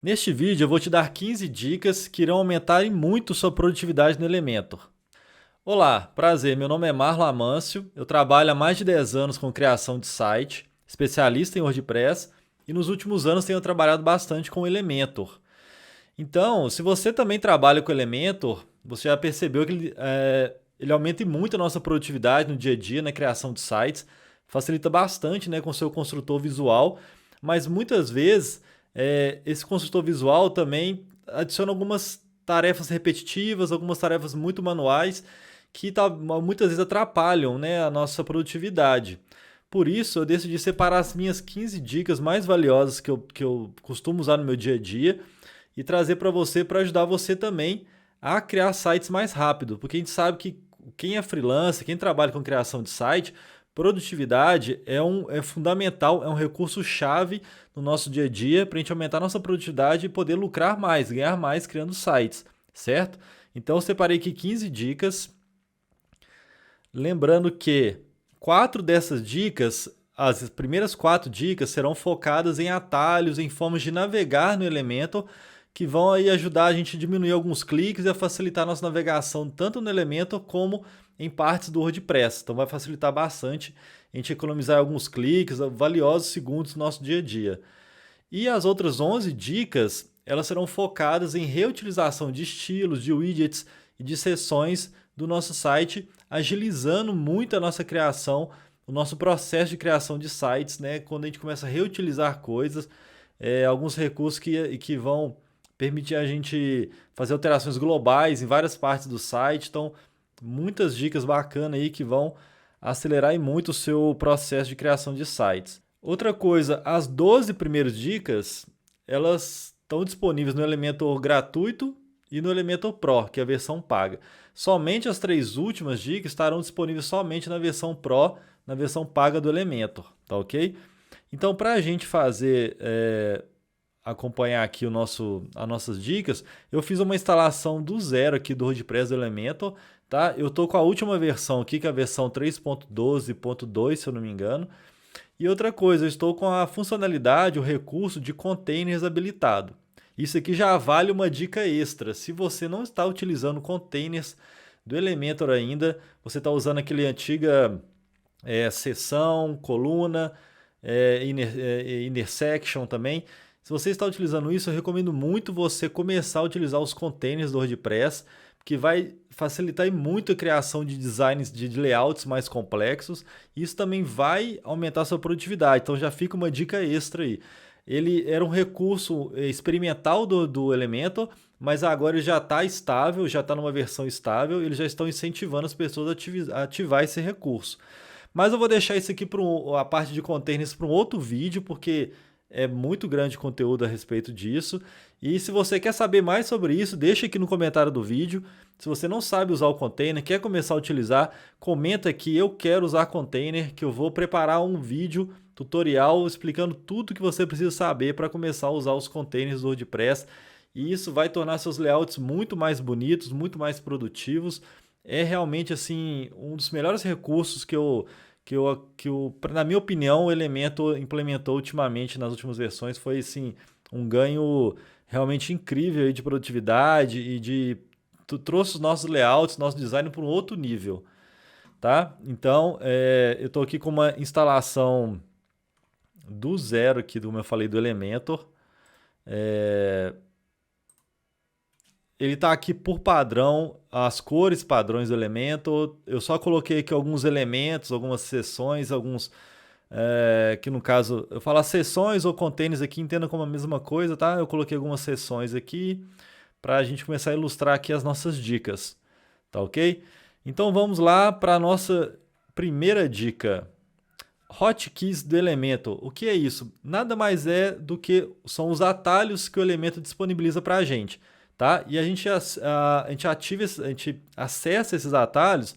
Neste vídeo eu vou te dar 15 dicas que irão aumentar em muito sua produtividade no Elementor. Olá, prazer, meu nome é Marlon Amâncio, eu trabalho há mais de 10 anos com criação de site, especialista em WordPress e nos últimos anos tenho trabalhado bastante com o Elementor. Então, se você também trabalha com o Elementor, você já percebeu que ele aumenta muito a nossa produtividade no dia a dia, na criação de sites, facilita bastante, né, com o seu construtor visual, mas muitas vezes esse construtor visual também adiciona algumas tarefas repetitivas, algumas tarefas muito manuais, que muitas vezes atrapalham, né, a nossa produtividade. Por isso, eu decidi separar as minhas 15 dicas mais valiosas que eu costumo usar no meu dia a dia e trazer para você para ajudar você também a criar sites mais rápido, porque a gente sabe que quem é freelancer, quem trabalha com criação de site, produtividade é fundamental, é um recurso-chave no nosso dia a dia para a gente aumentar a nossa produtividade e poder lucrar mais, ganhar mais criando sites, certo? Então eu separei aqui 15 dicas, lembrando que 4 dessas dicas, as primeiras 4 dicas serão focadas em atalhos, em formas de navegar no Elementor, que vão aí ajudar a gente a diminuir alguns cliques e a facilitar a nossa navegação tanto no Elementor como em partes do WordPress. Então vai facilitar bastante a gente economizar alguns cliques, valiosos segundos no nosso dia a dia. E as outras 11 dicas, elas serão focadas em reutilização de estilos, de widgets e de seções do nosso site, agilizando muito a nossa criação, o nosso processo de criação de sites, né? Quando a gente começa a reutilizar coisas, alguns recursos que vão permitir a gente fazer alterações globais em várias partes do site. Então, muitas dicas bacanas aí que vão acelerar muito o seu processo de criação de sites. Outra coisa, as 12 primeiras dicas, elas estão disponíveis no Elementor gratuito e no Elementor Pro, que é a versão paga. Somente as 3 últimas dicas estarão disponíveis somente na versão Pro, na versão paga do Elementor, tá ok? Então, para a gente fazer, acompanhar aqui as nossas dicas, eu fiz uma instalação do zero aqui do WordPress do Elementor, tá? Eu estou com a última versão aqui, que é a versão 3.12.2, se eu não me engano. E outra coisa, eu estou com a funcionalidade, o recurso de containers habilitado. Isso aqui já vale uma dica extra. Se você não está utilizando containers do Elementor ainda, você está usando aquele antiga seção, coluna, intersection também. Se você está utilizando isso, eu recomendo muito você começar a utilizar os containers do WordPress, que vai facilitar muito a criação de designs de layouts mais complexos. Isso também vai aumentar a sua produtividade. Então já fica uma dica extra aí. Ele era um recurso experimental do Elementor, mas agora ele já está estável, já está numa versão estável. Eles já estão incentivando as pessoas a ativar esse recurso. Mas eu vou deixar isso aqui para a parte de containers para um outro vídeo, porque é muito grande conteúdo a respeito disso. E se você quer saber mais sobre isso, deixa aqui no comentário do vídeo. Se você não sabe usar o container, quer começar a utilizar, comenta aqui, eu quero usar container, que eu vou preparar um vídeo tutorial explicando tudo que você precisa saber para começar a usar os containers do WordPress. E isso vai tornar seus layouts muito mais bonitos, muito mais produtivos. É realmente assim um dos melhores recursos na minha opinião, o Elementor implementou ultimamente nas últimas versões. Foi assim, um ganho realmente incrível aí de produtividade e trouxe os nossos layouts, nosso design para um outro nível, tá? Então, eu estou aqui com uma instalação do zero aqui, como eu falei, do Elementor. Ele está aqui por padrão, as cores padrões do Elementor. Eu só coloquei aqui alguns elementos, algumas seções, que no caso, eu falo seções ou containers aqui, entenda como a mesma coisa, tá? Eu coloquei algumas seções aqui para a gente começar a ilustrar aqui as nossas dicas, tá ok? Então vamos lá para a nossa primeira dica. Hotkeys do Elementor. O que é isso? Nada mais é do que são os atalhos que o Elementor disponibiliza para a gente, tá? E a gente acessa esses atalhos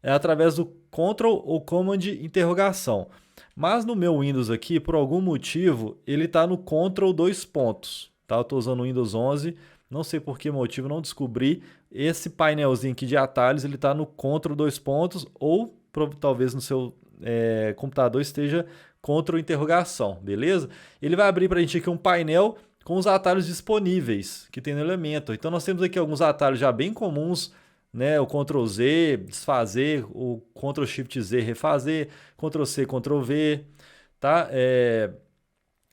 através do Ctrl ou Command interrogação. Mas no meu Windows aqui, por algum motivo, ele está no Ctrl dois pontos, tá? Eu estou usando o Windows 11, não sei por que motivo, não descobri. Esse painelzinho aqui de atalhos, ele está no Ctrl dois pontos ou talvez no seu computador esteja Ctrl interrogação, beleza? Ele vai abrir para a gente aqui um painel com os atalhos disponíveis que tem no Elementor. Então nós temos aqui alguns atalhos já bem comuns, né? O Ctrl Z, desfazer, o Ctrl Shift Z, refazer, Ctrl C, Ctrl V, tá?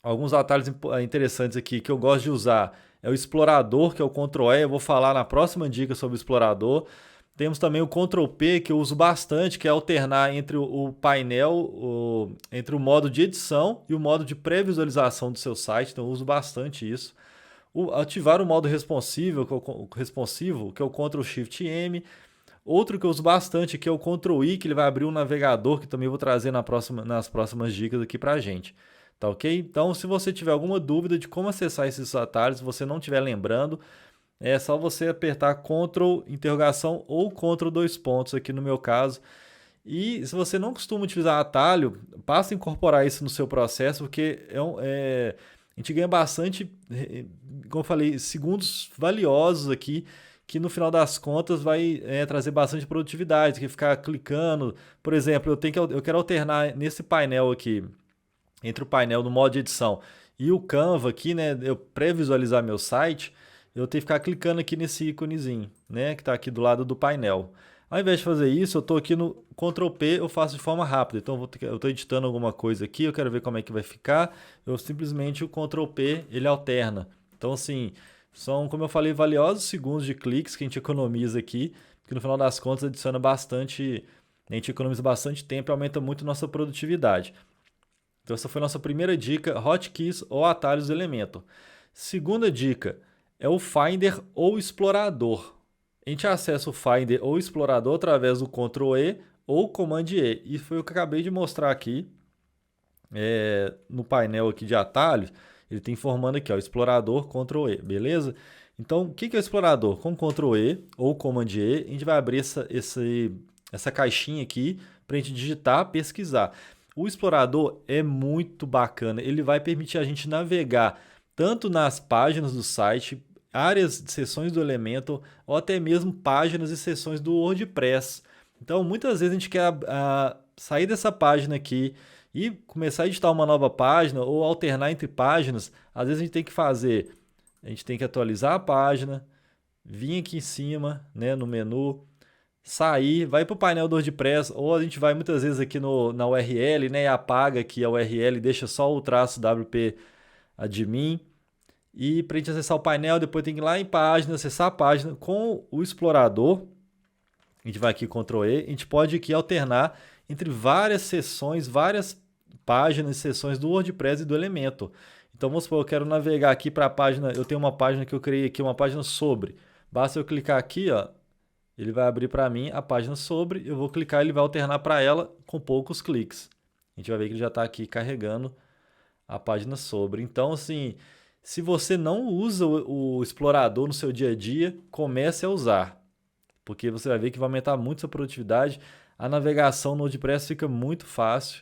Alguns atalhos interessantes aqui que eu gosto de usar é o explorador, que é o Ctrl E, eu vou falar na próxima dica sobre o explorador. Temos também o Ctrl P, que eu uso bastante, que é alternar entre o painel, entre o modo de edição e o modo de pré-visualização do seu site, então eu uso bastante isso. Ativar o modo responsivo, que é o Ctrl Shift M. Outro que eu uso bastante aqui é o Ctrl I, que ele vai abrir um navegador, que também vou trazer nas próximas dicas aqui pra gente. Tá ok? Então, se você tiver alguma dúvida de como acessar esses atalhos, se você não estiver lembrando, é só você apertar Ctrl interrogação ou Ctrl dois pontos aqui no meu caso. E se você não costuma utilizar atalho, passa a incorporar isso no seu processo, porque a gente ganha bastante, como eu falei, segundos valiosos aqui, que no final das contas vai trazer bastante produtividade, que ficar clicando. Por exemplo, eu quero alternar nesse painel aqui, entre o painel no modo de edição e o Canva aqui, né, eu pré-visualizar meu site, eu tenho que ficar clicando aqui nesse íconezinho, né, que está aqui do lado do painel. Ao invés de fazer isso, eu estou aqui no Ctrl P, eu faço de forma rápida. Então eu estou editando alguma coisa aqui, eu quero ver como é que vai ficar, eu simplesmente o Ctrl P, ele alterna. Então assim, são, como eu falei, valiosos segundos de cliques que a gente economiza aqui, que no final das contas adiciona bastante, a gente economiza bastante tempo e aumenta muito nossa produtividade. Então essa foi a nossa primeira dica, hotkeys ou atalhos do Elementor. Segunda dica é o Finder ou Explorador. A gente acessa o Finder ou Explorador através do Ctrl E ou Command E. E foi o que eu acabei de mostrar aqui no painel aqui de atalhos. Ele está informando aqui, ó, Explorador, Ctrl E, beleza? Então, o que é o Explorador? Com Ctrl E ou Command E, a gente vai abrir essa caixinha aqui para a gente digitar, pesquisar. O explorador é muito bacana, ele vai permitir a gente navegar tanto nas páginas do site, áreas de seções do Elementor, ou até mesmo páginas e seções do WordPress. Então, muitas vezes a gente quer sair dessa página aqui e começar a editar uma nova página ou alternar entre páginas. Às vezes a gente tem que atualizar a página, vir aqui em cima, né, no menu, sair, vai para o painel do WordPress, ou a gente vai muitas vezes aqui na URL, né, e apaga aqui a URL, deixa só o traço WP admin, e para a gente acessar o painel, depois tem que ir lá em página, acessar a página com o explorador, a gente vai aqui Ctrl E, a gente pode aqui alternar entre várias seções, várias páginas e seções do WordPress e do Elementor. Então vamos supor, eu quero navegar aqui para a página, eu tenho uma página que eu criei aqui, uma página sobre, basta eu clicar aqui, ó, ele vai abrir para mim a página sobre, eu vou clicar e ele vai alternar para ela com poucos cliques. A gente vai ver que ele já está aqui carregando a página sobre. Então, assim, se você não usa o explorador no seu dia a dia, comece a usar, porque você vai ver que vai aumentar muito sua produtividade. A navegação no WordPress fica muito fácil.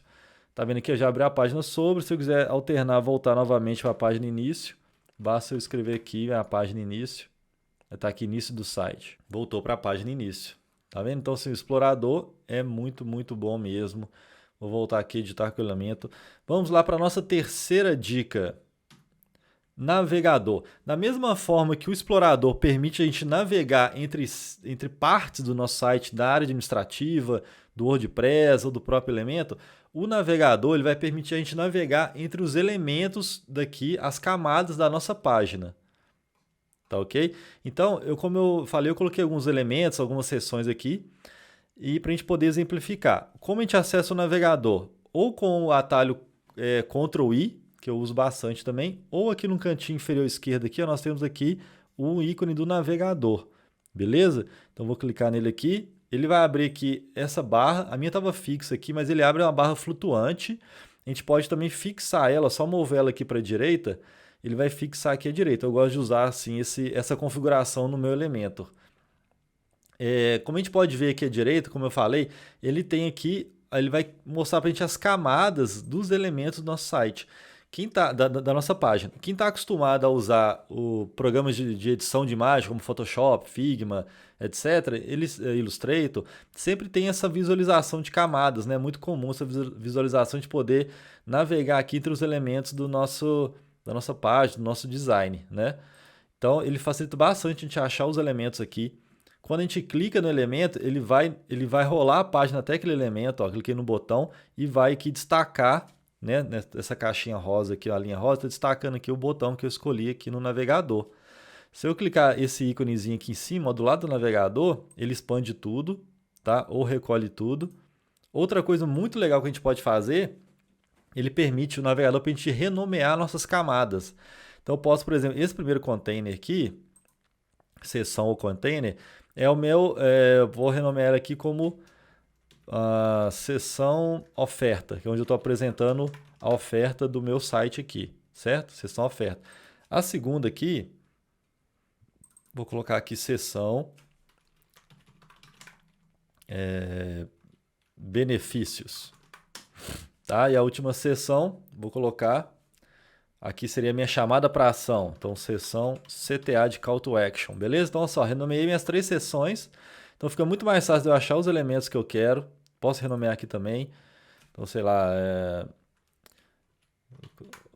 Tá vendo aqui? Eu já abri a página sobre. Se eu quiser alternar, voltar novamente para a página início, basta eu escrever aqui a página início. Está aqui início do site. Voltou para a página início. Tá vendo? Então, assim, o explorador é muito, muito bom mesmo. Vou voltar aqui, editar com o Elementor. Vamos lá para a nossa terceira dica. Navegador. Da mesma forma que o explorador permite a gente navegar entre partes do nosso site, da área administrativa, do WordPress ou do próprio Elementor, o navegador ele vai permitir a gente navegar entre os elementos daqui, as camadas da nossa página. Tá ok? Então, como eu falei, eu coloquei alguns elementos, algumas seções aqui, e para a gente poder exemplificar. Como a gente acessa o navegador? Ou com o atalho Ctrl I, que eu uso bastante também, ou aqui no cantinho inferior esquerdo aqui, nós temos aqui o ícone do navegador, beleza? Então, vou clicar nele aqui, ele vai abrir aqui essa barra, a minha estava fixa aqui, mas ele abre uma barra flutuante, a gente pode também fixar ela, só mover ela aqui para a direita, ele vai fixar aqui à direita. Eu gosto de usar assim, essa configuração no meu Elementor. Como a gente pode ver aqui à direita, como eu falei, ele tem aqui, ele vai mostrar para a gente as camadas dos elementos do nosso site. Da nossa página. Quem está acostumado a usar programas de edição de imagem, como Photoshop, Figma, etc., Illustrator, sempre tem essa visualização de camadas, né? É muito comum essa visualização de poder navegar aqui entre os elementos do nosso da nossa página, do nosso design, né? Então, ele facilita bastante a gente achar os elementos aqui. Quando a gente clica no elemento, ele vai rolar a página até aquele elemento, ó, cliquei no botão e vai aqui destacar, né, nessa caixinha rosa aqui, a linha rosa, está destacando aqui o botão que eu escolhi aqui no navegador. Se eu clicar esse íconezinho aqui em cima, ó, do lado do navegador, ele expande tudo, tá? Ou recolhe tudo. Outra coisa muito legal que a gente pode fazer, ele permite o navegador para a gente renomear nossas camadas. Então eu posso, por exemplo, esse primeiro container aqui, seção ou container, é o meu, vou renomear ele aqui como seção oferta, que é onde eu estou apresentando a oferta do meu site aqui, certo? Seção oferta. A segunda aqui, vou colocar aqui seção benefícios, tá? E a última seção, vou colocar, aqui seria a minha chamada para ação, então seção CTA de Call to Action, beleza? Então, só, renomeei minhas 3 seções, então fica muito mais fácil de eu achar os elementos que eu quero, posso renomear aqui também, então, sei lá,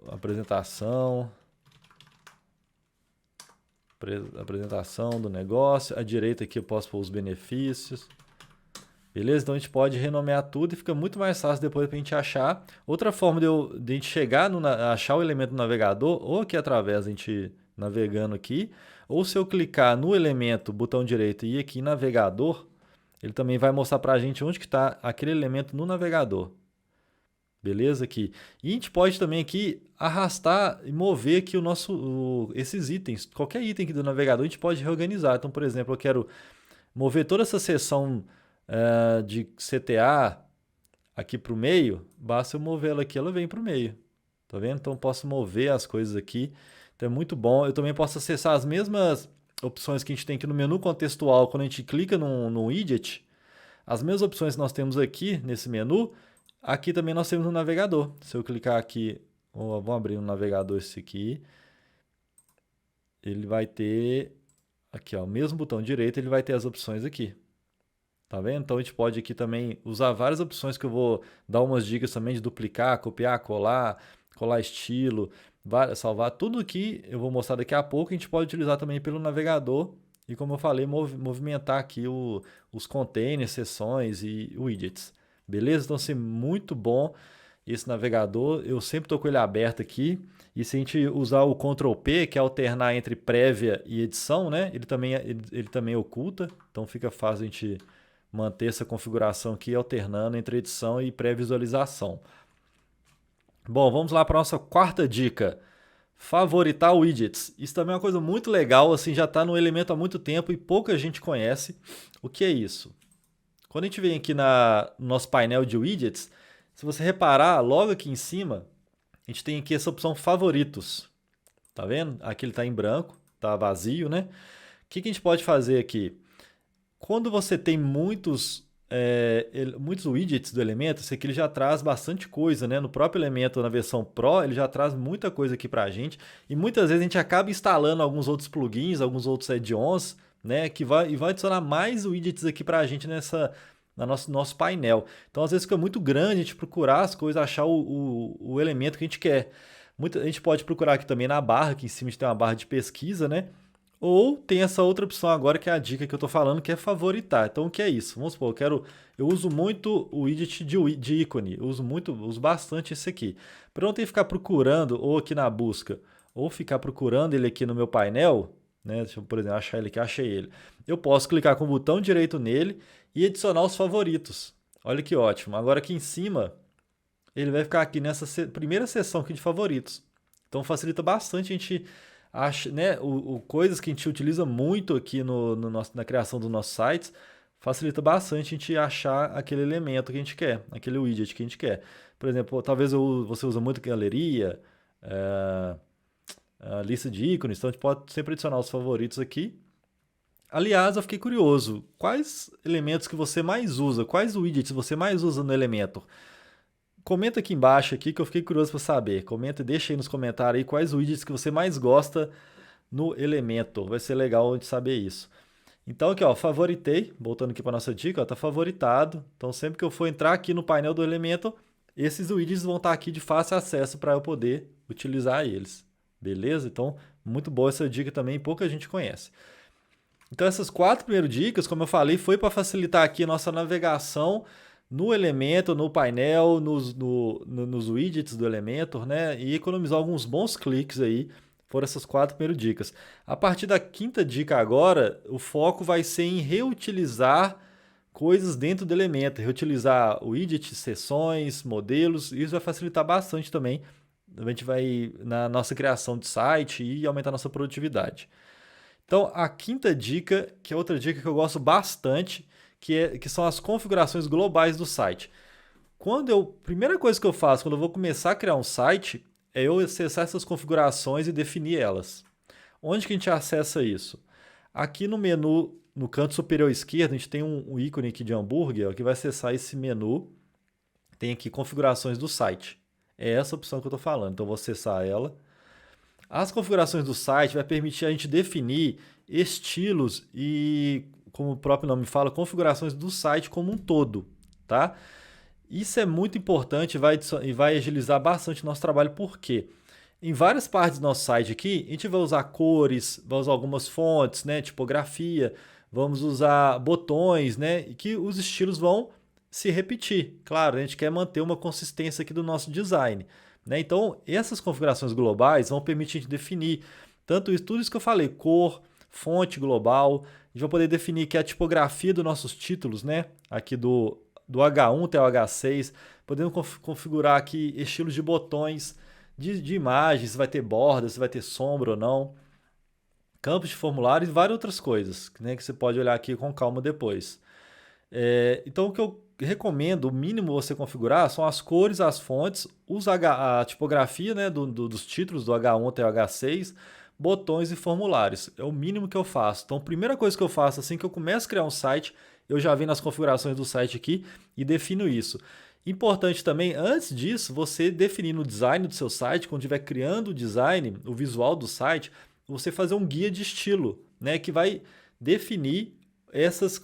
apresentação do negócio, à direita aqui eu posso pôr os benefícios, beleza? Então a gente pode renomear tudo e fica muito mais fácil depois para a gente achar. Outra forma de a gente chegar achar o elemento no navegador, ou aqui através a gente navegando aqui, ou se eu clicar no elemento, botão direito e ir aqui em navegador, ele também vai mostrar para a gente onde que está aquele elemento no navegador. Beleza? Aqui. E a gente pode também aqui arrastar e mover aqui esses itens. Qualquer item aqui do navegador a gente pode reorganizar. Então, por exemplo, eu quero mover toda essa seção de CTA aqui para o meio. Basta eu mover ela aqui, ela vem para o meio. Tá vendo? Então, eu posso mover as coisas aqui. Então, é muito bom. Eu também posso acessar as mesmas opções que a gente tem aqui no menu contextual. Quando a gente clica no widget, as mesmas opções que nós temos aqui nesse menu, aqui também nós temos no navegador. Se eu clicar aqui, vamos abrir no navegador esse aqui, ele vai ter, aqui ó, o mesmo botão direito, ele vai ter as opções aqui. Tá vendo? Então a gente pode aqui também usar várias opções que eu vou dar umas dicas também de duplicar, copiar, colar estilo, salvar, tudo aqui eu vou mostrar daqui a pouco, a gente pode utilizar também pelo navegador e, como eu falei, movimentar aqui os containers, seções e widgets. Beleza? Então, assim, muito bom esse navegador. Eu sempre estou com ele aberto aqui. E se a gente usar o Ctrl P, que é alternar entre prévia e edição, né? Ele também oculta. Então, fica fácil a gente manter essa configuração aqui, alternando entre edição e pré-visualização. Bom, vamos lá para a nossa quarta dica. Favoritar widgets. Isso também é uma coisa muito legal, assim, já está no Elementor há muito tempo e pouca gente conhece. O que é isso? Quando a gente vem aqui no nosso painel de widgets, se você reparar, logo aqui em cima, a gente tem aqui essa opção favoritos. Tá vendo? Aqui ele está em branco, está vazio, né? O que a gente pode fazer aqui? Quando você tem muitos widgets do Elementor, esse aqui ele já traz bastante coisa, né? No próprio Elementor, na versão Pro, ele já traz muita coisa aqui pra gente. E muitas vezes a gente acaba instalando alguns outros plugins, alguns outros add-ons, né, que vai adicionar mais widgets aqui para a gente no nosso painel. Então, às vezes fica muito grande a gente procurar as coisas, achar o elemento que a gente quer. A gente pode procurar aqui também na barra, aqui em cima a gente tem uma barra de pesquisa, né? Ou tem essa outra opção agora, que é a dica que eu estou falando, que é favoritar. Então, o que é isso? Vamos supor, eu uso muito o widget de ícone, uso bastante esse aqui. Para não ter que ficar procurando, ou aqui na busca, ou ficar procurando ele aqui no meu painel, né? Deixa eu, por exemplo, achar ele aqui, achei ele. Eu posso clicar com o botão direito nele e adicionar os favoritos. Olha que ótimo. Agora aqui em cima, ele vai ficar aqui nessa primeira seção aqui de favoritos. Então facilita bastante a gente achar, né? Coisas que a gente utiliza muito aqui na criação dos nossos sites, facilita bastante a gente achar aquele elemento que a gente quer, aquele widget que a gente quer. Por exemplo, talvez você usa muito galeria, a lista de ícones, então a gente pode sempre adicionar os favoritos aqui. Aliás, eu fiquei curioso, quais elementos que você mais usa, quais widgets você mais usa no Elementor? Comenta aqui embaixo aqui que eu fiquei curioso para saber. Comenta e deixa aí nos comentários aí quais widgets que você mais gosta no Elementor. Vai ser legal de saber isso. Então aqui, ó, favoritei, voltando aqui para nossa dica, ó, tá favoritado. Então sempre que eu for entrar aqui no painel do Elementor, esses widgets vão estar aqui de fácil acesso para eu poder utilizar eles. beleza? Então, muito boa essa dica também, pouca gente conhece. Então, essas 4 primeiras dicas, como eu falei, foi para facilitar aqui a nossa navegação no Elementor, no painel, nos widgets do Elementor, né? E economizar alguns bons cliques aí. Foram essas 4 primeiras dicas. A partir da quinta dica agora, o foco vai ser em reutilizar coisas dentro do Elementor, reutilizar widgets, seções, modelos. Isso vai facilitar bastante também. A gente vai na nossa criação de site e aumentar a nossa produtividade. Então, a quinta dica, que é outra dica que eu gosto bastante, que são as configurações globais do site. Primeira coisa que eu faço quando eu vou começar a criar um site é eu acessar essas configurações e definir elas. Onde que a gente acessa isso? Aqui no menu, no canto superior esquerdo, a gente tem um ícone aqui de hambúrguer, ó, que vai acessar esse menu. Tem aqui configurações do site. É essa opção que eu estou falando, então eu vou acessar ela. As configurações do site vai permitir a gente definir estilos e, como o próprio nome fala, configurações do site como um todo, tá? Isso é muito importante e vai agilizar bastante o nosso trabalho, porque em várias partes do nosso site aqui, a gente vai usar cores, vai usar algumas fontes, né, tipografia, vamos usar botões, né, e que os estilos vão se repetir. Claro, a gente quer manter uma consistência aqui do nosso design, né? Então, essas configurações globais vão permitir a gente definir tudo isso que eu falei, cor, fonte global, a gente vai poder definir que a tipografia dos nossos títulos, né, aqui do H1 até o H6, podemos configurar aqui estilos de botões, de imagens, se vai ter borda, se vai ter sombra ou não, campos de formulário e várias outras coisas, né, que você pode olhar aqui com calma depois. Então, o que eu recomendo, o mínimo você configurar, são as cores, as fontes, a tipografia, né, dos títulos do H1 até o H6, botões e formulários. É o mínimo que eu faço. Então, a primeira coisa que eu faço assim que eu começo a criar um site, eu já venho nas configurações do site aqui e defino isso. Importante também, antes disso, você definir no design do seu site, quando estiver criando o design, o visual do site, você fazer um guia de estilo, né, que vai definir esses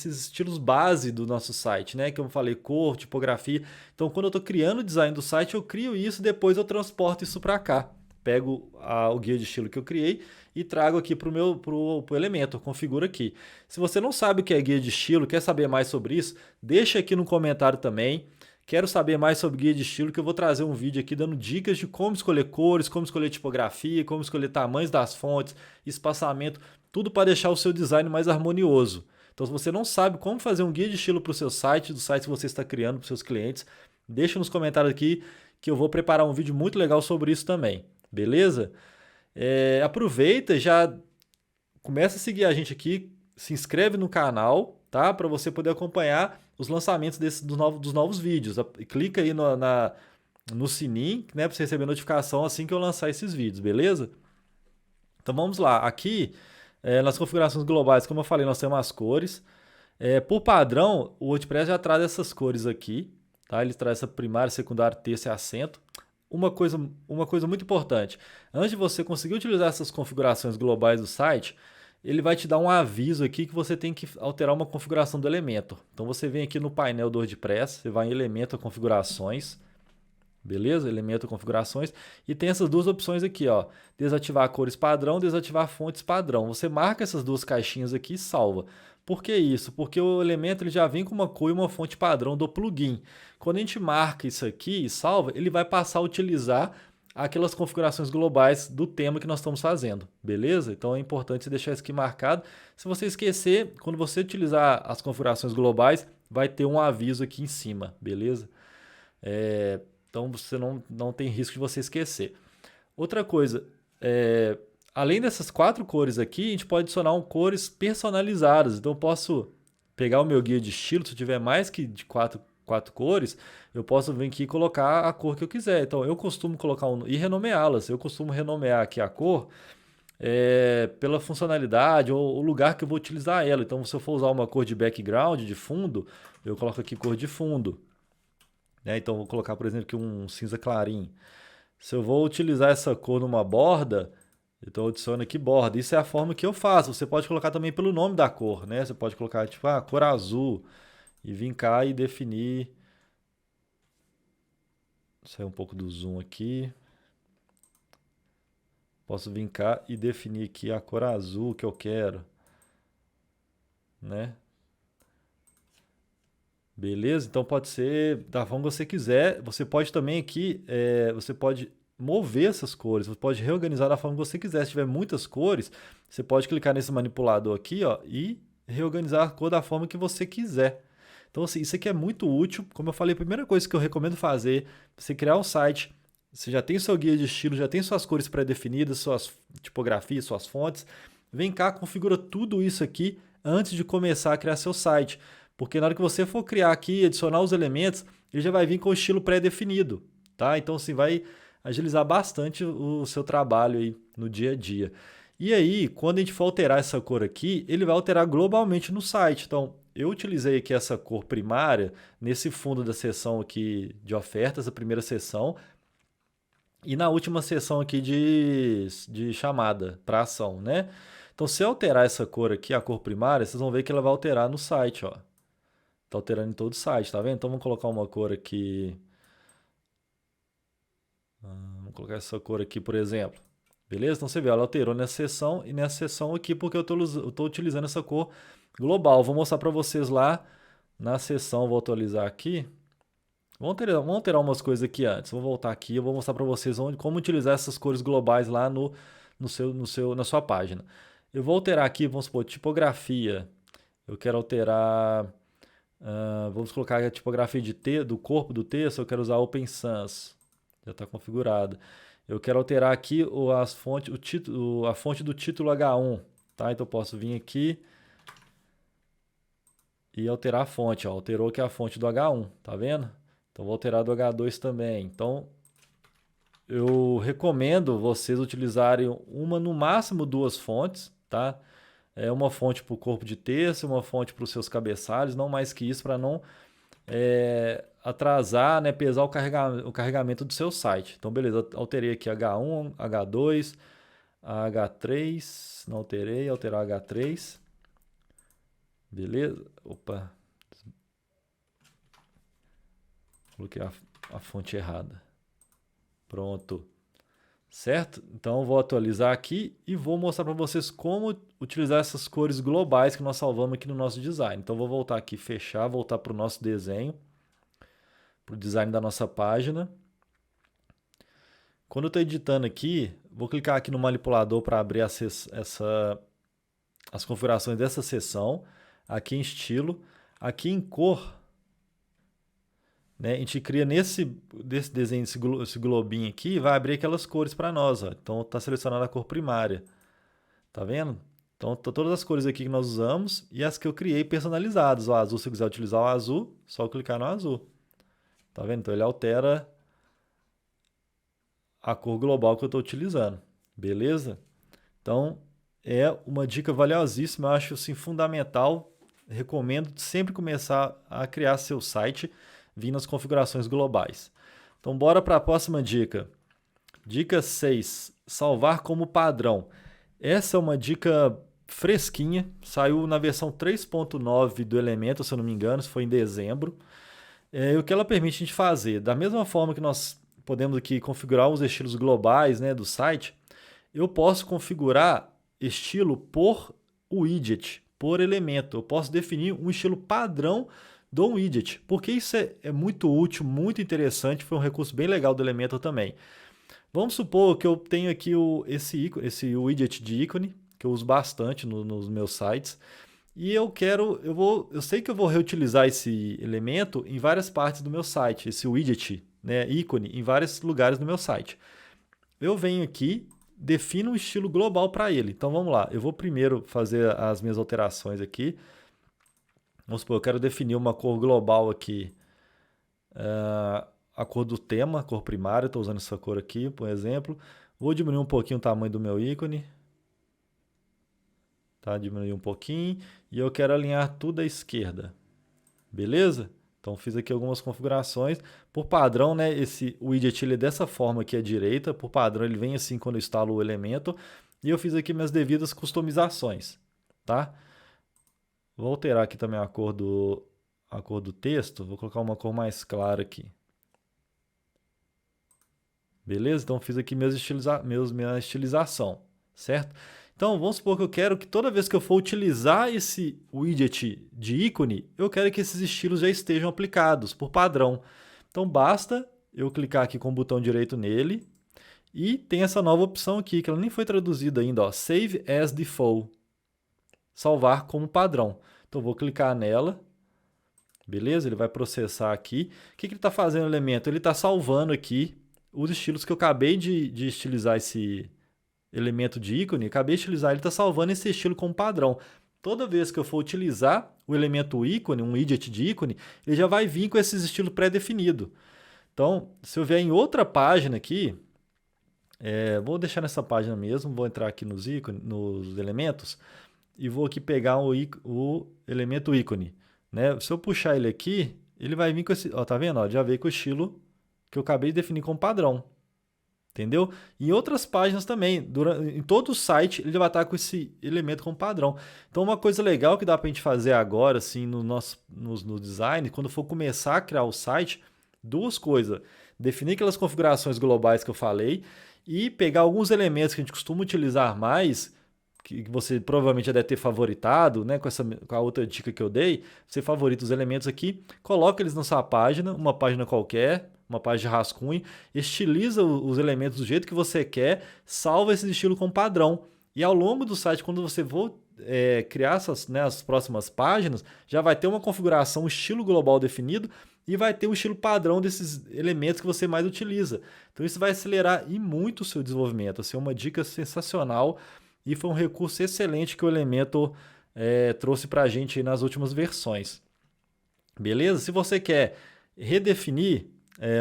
estilos base do nosso site, né? Que eu falei, cor, tipografia. Então, quando eu estou criando o design do site, eu crio isso e depois eu transporto isso para cá. Pego o guia de estilo que eu criei e trago aqui para o Elementor, configuro aqui. Se você não sabe o que é guia de estilo, quer saber mais sobre isso, deixa aqui no comentário também. Quero saber mais sobre guia de estilo, que eu vou trazer um vídeo aqui dando dicas de como escolher cores, como escolher tipografia, como escolher tamanhos das fontes, espaçamento, tudo para deixar o seu design mais harmonioso. Então, se você não sabe como fazer um guia de estilo para o seu site, do site que você está criando para os seus clientes, deixa nos comentários aqui que eu vou preparar um vídeo muito legal sobre isso também. Beleza? Aproveita, já começa a seguir a gente aqui, se inscreve no canal, tá? Para você poder acompanhar os lançamentos dos novos vídeos. Clica aí no sininho, né? Para você receber notificação assim que eu lançar esses vídeos, beleza? Então vamos lá. Aqui, nas configurações globais, como eu falei, nós temos as cores. Por padrão, o WordPress já traz essas cores aqui, tá? Ele traz essa primária, secundária, terça e acento. Uma coisa muito importante, antes de você conseguir utilizar essas configurações globais do site, ele vai te dar um aviso aqui que você tem que alterar uma configuração do Elementor. Então você vem aqui no painel do WordPress, você vai em Elementor Configurações, beleza? Elementor Configurações, e tem essas duas opções aqui, ó, desativar cores padrão, desativar fontes padrão. Você marca essas duas caixinhas aqui e salva. Por que isso? Porque o Elementor ele já vem com uma cor e uma fonte padrão do plugin. Quando a gente marca isso aqui e salva, ele vai passar a utilizar aquelas configurações globais do tema que nós estamos fazendo, beleza? Então é importante você deixar isso aqui marcado. Se você esquecer, quando você utilizar as configurações globais, vai ter um aviso aqui em cima, beleza? Então você não tem risco de você esquecer. Outra coisa, além dessas 4 cores aqui, a gente pode adicionar cores personalizadas. Então eu posso pegar o meu guia de estilo, se eu tiver mais que de 4 cores, eu posso vir aqui e colocar a cor que eu quiser. Então eu costumo colocar e renomeá-las. Eu costumo renomear aqui a cor pela funcionalidade ou o lugar que eu vou utilizar ela. Então se eu for usar uma cor de background, de fundo, eu coloco aqui cor de fundo. Então vou colocar, por exemplo, aqui um cinza clarinho. Se eu vou utilizar essa cor numa borda, então eu adiciono aqui borda. Isso é a forma que eu faço. Você pode colocar também pelo nome da cor, né? Você pode colocar tipo, cor azul e vir cá e definir. Sair um pouco do zoom aqui. Posso vir cá e definir aqui a cor azul que eu quero, né? Beleza? Então pode ser da forma que você quiser. Você pode também aqui, você pode mover essas cores, você pode reorganizar da forma que você quiser. Se tiver muitas cores, você pode clicar nesse manipulador aqui, ó, e reorganizar a cor da forma que você quiser. Então, assim, isso aqui é muito útil. Como eu falei, a primeira coisa que eu recomendo fazer, você criar um site, você já tem seu guia de estilo, já tem suas cores pré-definidas, suas tipografias, suas fontes. Vem cá, configura tudo isso aqui antes de começar a criar seu site. Porque na hora que você for criar aqui, adicionar os elementos, ele já vai vir com o estilo pré-definido, tá? Então, assim, vai agilizar bastante o seu trabalho aí no dia a dia. E aí, quando a gente for alterar essa cor aqui, ele vai alterar globalmente no site. Então, eu utilizei aqui essa cor primária nesse fundo da seção aqui de ofertas, a primeira seção, e na última seção aqui de chamada para ação, né? Então, se eu alterar essa cor aqui, a cor primária, vocês vão ver que ela vai alterar no site, ó. Tá alterando em todo o site, tá vendo? Então, vamos colocar uma cor aqui. Vamos colocar essa cor aqui, por exemplo. Beleza? Então, você vê, ela alterou nessa seção e nessa seção aqui, porque eu estou utilizando essa cor global. Vou mostrar para vocês lá na seção, vou atualizar aqui. Vamos alterar umas coisas aqui antes. Vou voltar aqui, eu vou mostrar para vocês como utilizar essas cores globais lá na sua página. Eu vou alterar aqui, vamos supor, tipografia. Eu quero alterar, vamos colocar a tipografia do corpo do texto, eu quero usar Open Sans. Já está configurado. Eu quero alterar aqui a fonte do título H1, tá? Então eu posso vir aqui e alterar a fonte, ó. Alterou aqui a fonte do H1, tá vendo? Então vou alterar do H2 também. Então eu recomendo vocês utilizarem no máximo duas fontes, tá? Uma fonte para o corpo de texto, uma fonte para os seus cabeçalhos, não mais que isso, para não atrasar, né, pesar o carregamento do seu site. Então, beleza, alterei aqui H1, H2, H3, não alterei, alterar H3. Beleza? Opa. Coloquei a fonte errada. Pronto. Certo? Então, eu vou atualizar aqui e vou mostrar para vocês como utilizar essas cores globais que nós salvamos aqui no nosso design. Então, eu vou voltar aqui, fechar, voltar para o nosso desenho, para o design da nossa página. Quando eu estou editando aqui, vou clicar aqui no manipulador para abrir as configurações dessa seção. Aqui em estilo, aqui em cor, né? A gente cria desse desenho, esse globinho aqui, vai abrir aquelas cores para nós, ó. Então está selecionada a cor primária, tá vendo? Então todas as cores aqui que nós usamos e as que eu criei personalizadas. O azul, se eu quiser utilizar o azul, só clicar no azul, tá vendo? Então ele altera a cor global que eu estou utilizando, beleza? Então é uma dica valiosíssima, eu acho assim fundamental. Recomendo sempre começar a criar seu site vindo as configurações globais. Então bora para a próxima dica. Dica 6, salvar como padrão. Essa é uma dica fresquinha, saiu na versão 3.9 do Elementor, se eu não me engano, isso foi em dezembro. E o que ela permite a gente fazer, da mesma forma que nós podemos aqui configurar os estilos globais, né, do site, eu posso configurar estilo por widget, por elemento. Eu posso definir um estilo padrão do widget, porque isso é muito útil, muito interessante, foi um recurso bem legal do Elementor também. Vamos supor que eu tenho aqui esse widget de ícone, que eu uso bastante nos meus sites, e eu sei que eu vou reutilizar esse elemento em várias partes do meu site, esse widget, né, ícone, em vários lugares do meu site. Eu venho aqui, defino um estilo global para ele. Então vamos lá, eu vou primeiro fazer as minhas alterações aqui. Vamos supor, eu quero definir uma cor global aqui, a cor do tema, a cor primária, estou usando essa cor aqui, por exemplo. Vou diminuir um pouquinho o tamanho do meu ícone. Tá? Diminuir um pouquinho. E eu quero alinhar tudo à esquerda. Beleza? Então fiz aqui algumas configurações. Por padrão, né, esse widget ele é dessa forma aqui à direita. Por padrão ele vem assim quando eu instalo o elemento. E eu fiz aqui minhas devidas customizações. Tá? Vou alterar aqui também a cor do texto. Vou colocar uma cor mais clara aqui. Beleza? Então fiz aqui minha estilização, certo? Então vamos supor que eu quero que toda vez que eu for utilizar esse widget de ícone, eu quero que esses estilos já estejam aplicados por padrão. Então basta eu clicar aqui com o botão direito nele e tem essa nova opção aqui, que ela nem foi traduzida ainda, ó, Save as Default, salvar como padrão. Então vou clicar nela. Beleza? Ele vai processar aqui. O que ele está fazendo no elemento? Ele está salvando aqui os estilos que eu acabei de estilizar esse elemento de ícone. Acabei de estilizar, ele está salvando esse estilo como padrão. Toda vez que eu for utilizar o elemento ícone, um widget de ícone, ele já vai vir com esses estilos pré-definidos. Então, se eu vier em outra página aqui, vou deixar nessa página mesmo, vou entrar aqui nos ícones, nos elementos, e vou aqui pegar o elemento ícone. Né? Se eu puxar ele aqui, ele vai vir com esse... Ó, tá vendo? Ó, já veio com o estilo que eu acabei de definir como padrão. Entendeu? Em outras páginas também, em todo o site, ele vai estar com esse elemento como padrão. Então, uma coisa legal que dá para a gente fazer agora, assim, no design, quando for começar a criar o site, duas coisas. Definir aquelas configurações globais que eu falei e pegar alguns elementos que a gente costuma utilizar mais, que você provavelmente já deve ter favoritado, né, com a outra dica que eu dei. Você favorita os elementos aqui, coloca eles na sua página, uma página qualquer, uma página de rascunho, estiliza os elementos do jeito que você quer, salva esse estilo como padrão. E ao longo do site, quando você for criar as próximas páginas, já vai ter uma configuração, um estilo global definido e vai ter o estilo padrão desses elementos que você mais utiliza. Então isso vai acelerar e muito o seu desenvolvimento. Assim, é uma dica sensacional e foi um recurso excelente que o Elementor trouxe para a gente aí nas últimas versões. Beleza? Se você quer redefinir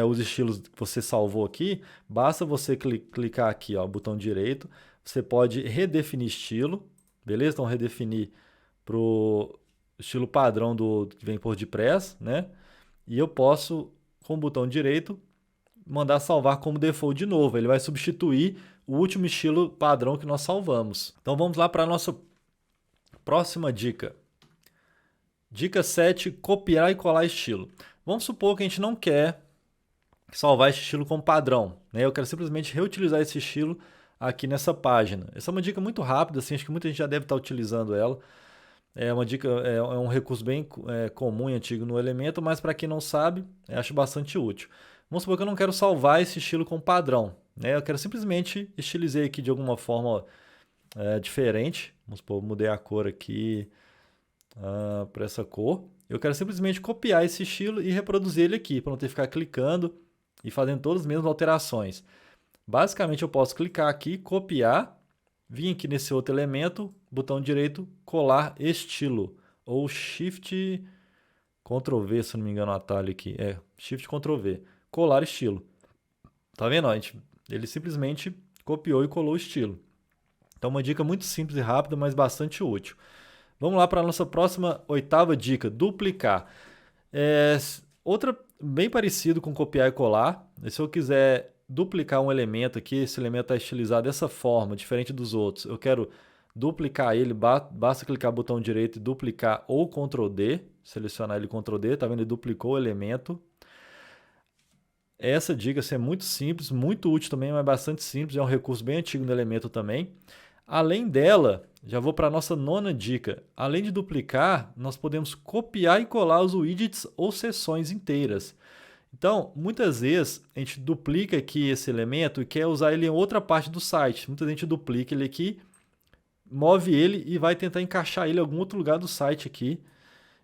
os estilos que você salvou aqui, basta você clicar aqui, ó, botão direito, você pode redefinir estilo, beleza? Então redefinir para o estilo padrão que vem por WordPress, né? E eu posso, com o botão direito, mandar salvar como default de novo. Ele vai substituir o último estilo padrão que nós salvamos. Então vamos lá para a nossa próxima dica. Dica 7, copiar e colar estilo. Vamos supor que a gente não quer salvar esse estilo como padrão, né? Eu quero simplesmente reutilizar esse estilo aqui nessa página. Essa é uma dica muito rápida, assim, acho que muita gente já deve estar utilizando ela. É uma dica, é um recurso bem comum e antigo no Elementor, mas para quem não sabe, acho bastante útil. Vamos supor que eu não quero salvar esse estilo como padrão, né? Eu quero simplesmente estilizar aqui de alguma forma diferente. Vamos supor, mudei a cor aqui para essa cor. Eu quero simplesmente copiar esse estilo e reproduzir ele aqui, para não ter que ficar clicando e fazendo todas as mesmas alterações. Basicamente, eu posso clicar aqui, copiar, vir aqui nesse outro elemento, botão direito, colar estilo, ou Shift Ctrl V, se não me engano o atalho aqui, Shift Ctrl V, colar estilo. Tá vendo? Ele simplesmente copiou e colou o estilo. Então, uma dica muito simples e rápida, mas bastante útil. Vamos lá para a nossa próxima, oitava dica, duplicar. Outra bem parecido com copiar e colar. Se eu quiser duplicar um elemento aqui, esse elemento está estilizado dessa forma, diferente dos outros. Eu quero duplicar ele, basta clicar no botão direito e duplicar ou Ctrl D, selecionar ele Ctrl D, tá vendo? Ele duplicou o elemento. Essa dica é muito simples, muito útil também, mas bastante simples, é um recurso bem antigo no Elementor também. Além dela, já vou para a nossa nona dica. Além de duplicar, nós podemos copiar e colar os widgets ou seções inteiras. Então, muitas vezes a gente duplica aqui esse elemento e quer usar ele em outra parte do site. Muita gente duplica ele aqui, move ele e vai tentar encaixar ele em algum outro lugar do site aqui.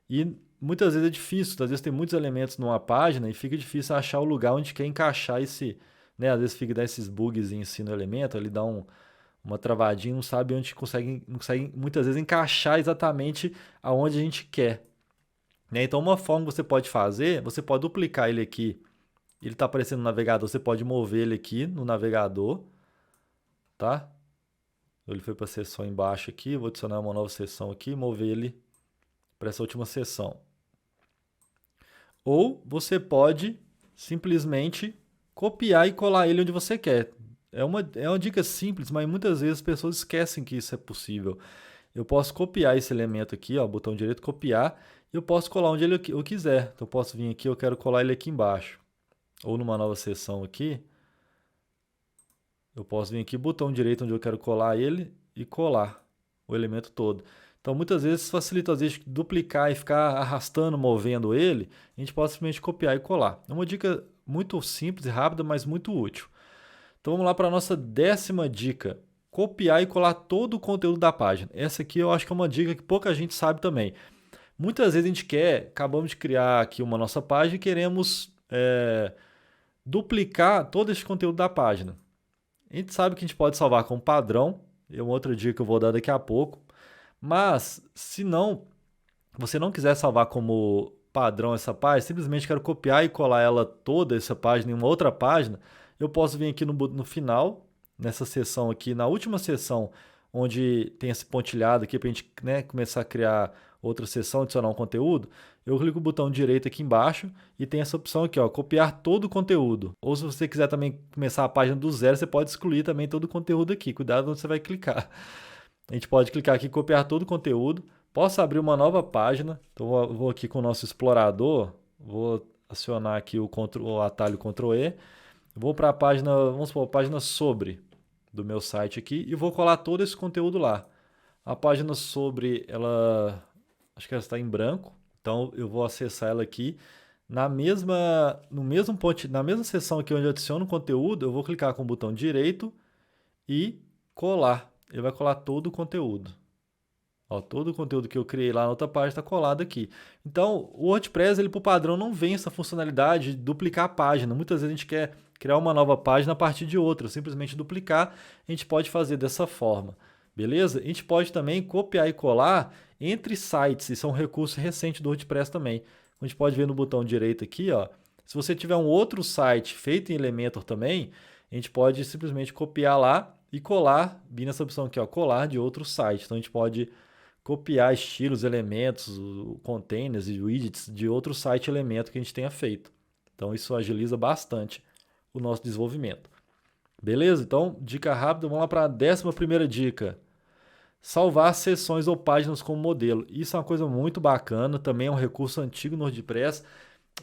E muitas vezes é difícil, às vezes tem muitos elementos numa página e fica difícil achar o lugar onde quer encaixar esse, né? Às vezes fica dar esses bugs assim no elemento, ele dá uma travadinha, não sabe onde não consegue muitas vezes encaixar exatamente aonde a gente quer. Né? Então uma forma que você pode fazer, você pode duplicar ele aqui, ele está aparecendo no navegador, você pode mover ele aqui no navegador, tá? Ele foi para a seção embaixo aqui, vou adicionar uma nova seção aqui, mover ele para essa última seção. Ou você pode simplesmente copiar e colar ele onde você quer. É uma dica simples, mas muitas vezes as pessoas esquecem que isso é possível. Eu posso copiar esse elemento aqui, ó, botão direito, copiar, e eu posso colar onde eu quiser. Então eu posso vir aqui, eu quero colar ele aqui embaixo. Ou numa nova seção aqui, Eu posso vir aqui, botão direito onde eu quero colar ele e colar o elemento todo. Então, muitas vezes facilita, às vezes, duplicar e ficar arrastando, movendo ele, a gente pode simplesmente copiar e colar. É uma dica muito simples e rápida, mas muito útil. Então, vamos lá para a nossa 10ª dica. Copiar e colar todo o conteúdo da página. Essa aqui eu acho que é uma dica que pouca gente sabe também. Muitas vezes a gente acabamos de criar aqui uma nossa página e queremos duplicar todo esse conteúdo da página. A gente sabe que a gente pode salvar como padrão, é uma outra dica que eu vou dar daqui a pouco. Mas, se não, você não quiser salvar como padrão essa página, simplesmente quero copiar e colar ela toda, essa página, em uma outra página, eu posso vir aqui no final, nessa seção aqui, na última seção, onde tem esse pontilhado aqui para a gente, né, começar a criar outra seção, adicionar um conteúdo, eu clico o botão direito aqui embaixo e tem essa opção aqui, ó, copiar todo o conteúdo. Ou se você quiser também começar a página do zero, você pode excluir também todo o conteúdo aqui. Cuidado onde você vai clicar. A gente pode clicar aqui, copiar todo o conteúdo. Posso abrir uma nova página. Então, eu vou aqui com o nosso explorador. Vou acionar aqui o atalho Ctrl E. Vou para a página, vamos supor, a página sobre do meu site aqui e vou colar todo esse conteúdo lá. A página sobre, acho que ela está em branco. Então, eu vou acessar ela aqui. Na mesma seção aqui onde eu adiciono o conteúdo, eu vou clicar com o botão direito e colar. Ele vai colar todo o conteúdo. Ó, todo o conteúdo que eu criei lá na outra página está colado aqui. Então, o WordPress, ele por padrão não vem essa funcionalidade de duplicar a página. Muitas vezes a gente quer criar uma nova página a partir de outra, simplesmente duplicar. A gente pode fazer dessa forma, beleza? A gente pode também copiar e colar entre sites. Isso é um recurso recente do WordPress também. A gente pode ver no botão direito aqui, ó. Se você tiver um outro site feito em Elementor também, a gente pode simplesmente copiar lá e colar, vir nessa opção aqui, ó, colar de outro site. Então a gente pode copiar estilos, elementos, containers e widgets de outro site elemento que a gente tenha feito. Então isso agiliza bastante o nosso desenvolvimento. Beleza? Então, dica rápida, vamos lá para a 11ª dica. Salvar seções ou páginas como modelo. Isso é uma coisa muito bacana, também é um recurso antigo no WordPress,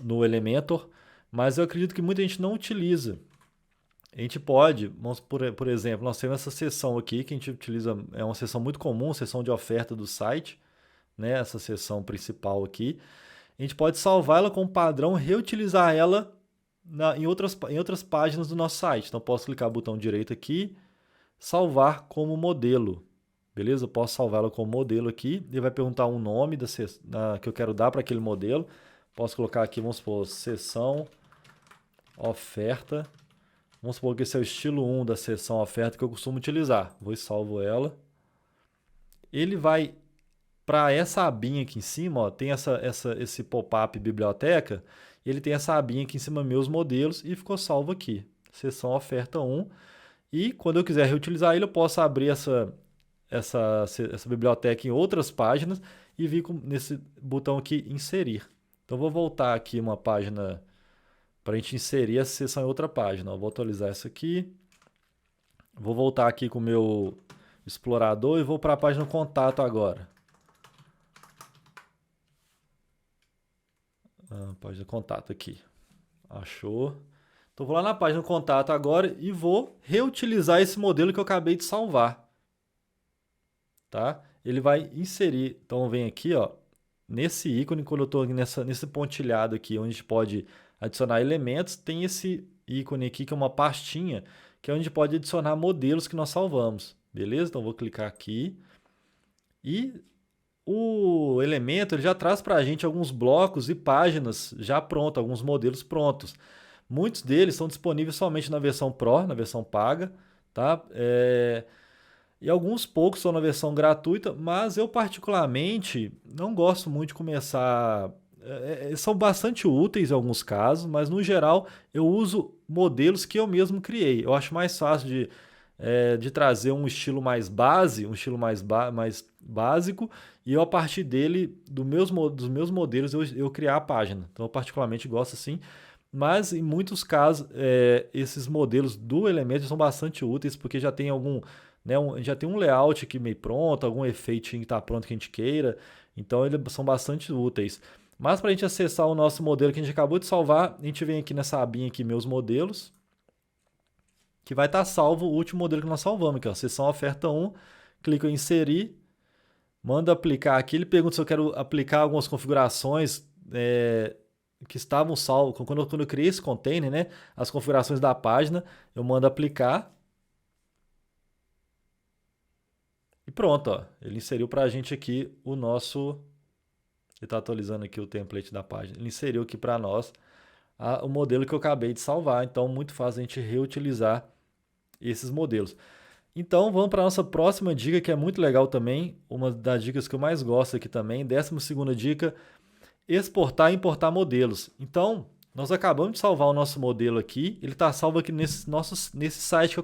no Elementor, mas eu acredito que muita gente não utiliza. A gente pode, por exemplo, nós temos essa seção aqui que a gente utiliza, é uma seção muito comum, seção de oferta do site, né? Essa seção principal aqui. A gente pode salvar ela como padrão, reutilizar ela em outras páginas do nosso site. Então, posso clicar no botão direito aqui, salvar como modelo. Beleza? Eu posso salvar ela como modelo aqui. Ele vai perguntar um nome que eu quero dar para aquele modelo. Posso colocar aqui, vamos supor, seção oferta. Vamos supor que esse é o estilo 1 da seção oferta que eu costumo utilizar. Vou e salvo ela. Ele vai para essa abinha aqui em cima, ó, tem esse pop-up biblioteca. Ele tem essa abinha aqui em cima, meus modelos, e ficou salvo aqui. Seção oferta 1. E quando eu quiser reutilizar ele, eu posso abrir essa biblioteca em outras páginas e vir nesse botão aqui, inserir. Então, vou voltar aqui uma página para a gente inserir essa seção em outra página. Eu vou atualizar essa aqui. Vou voltar aqui com o meu explorador e vou para a página contato agora. Página contato aqui. Achou? Então, vou lá na página contato agora e vou reutilizar esse modelo que eu acabei de salvar. Tá? Ele vai inserir. Então, vem aqui, ó, nesse ícone, quando eu estou nesse pontilhado aqui, onde a gente pode adicionar elementos, tem esse ícone aqui que é uma pastinha, que é onde pode adicionar modelos que nós salvamos. Beleza? Então, vou clicar aqui. E o elemento ele já traz para a gente alguns blocos e páginas já prontos, alguns modelos prontos. Muitos deles são disponíveis somente na versão Pro, na versão paga, tá? E alguns poucos são na versão gratuita, mas eu particularmente não gosto muito de começar. São bastante úteis em alguns casos, mas no geral eu uso modelos que eu mesmo criei. Eu acho mais fácil de trazer um estilo mais base, um estilo mais básico, e eu, a partir dele, dos meus modelos, eu criar a página. Então eu particularmente gosto assim. Mas em muitos casos, esses modelos do Elementor são bastante úteis, porque já tem já tem um layout aqui meio pronto, algum efeitinho que está pronto que a gente queira. Então eles são bastante úteis. Mas para a gente acessar o nosso modelo que a gente acabou de salvar, a gente vem aqui nessa abinha aqui, meus modelos. que vai estar salvo o último modelo que nós salvamos, que é a seção oferta 1, clico em inserir, mando aplicar aqui, ele pergunta se eu quero aplicar algumas configurações que estavam salvas, quando eu criei esse container, né, as configurações da página, eu mando aplicar, e pronto, ó, ele inseriu para a gente aqui o nosso, ele está atualizando aqui o template da página, ele inseriu aqui para nós o modelo que eu acabei de salvar, então muito fácil a gente reutilizar esses modelos. Então vamos para a nossa próxima dica, que é muito legal também, uma das dicas que eu mais gosto aqui também, 12ª dica, exportar e importar modelos. Então, nós acabamos de salvar o nosso modelo aqui, ele está salvo aqui nesse site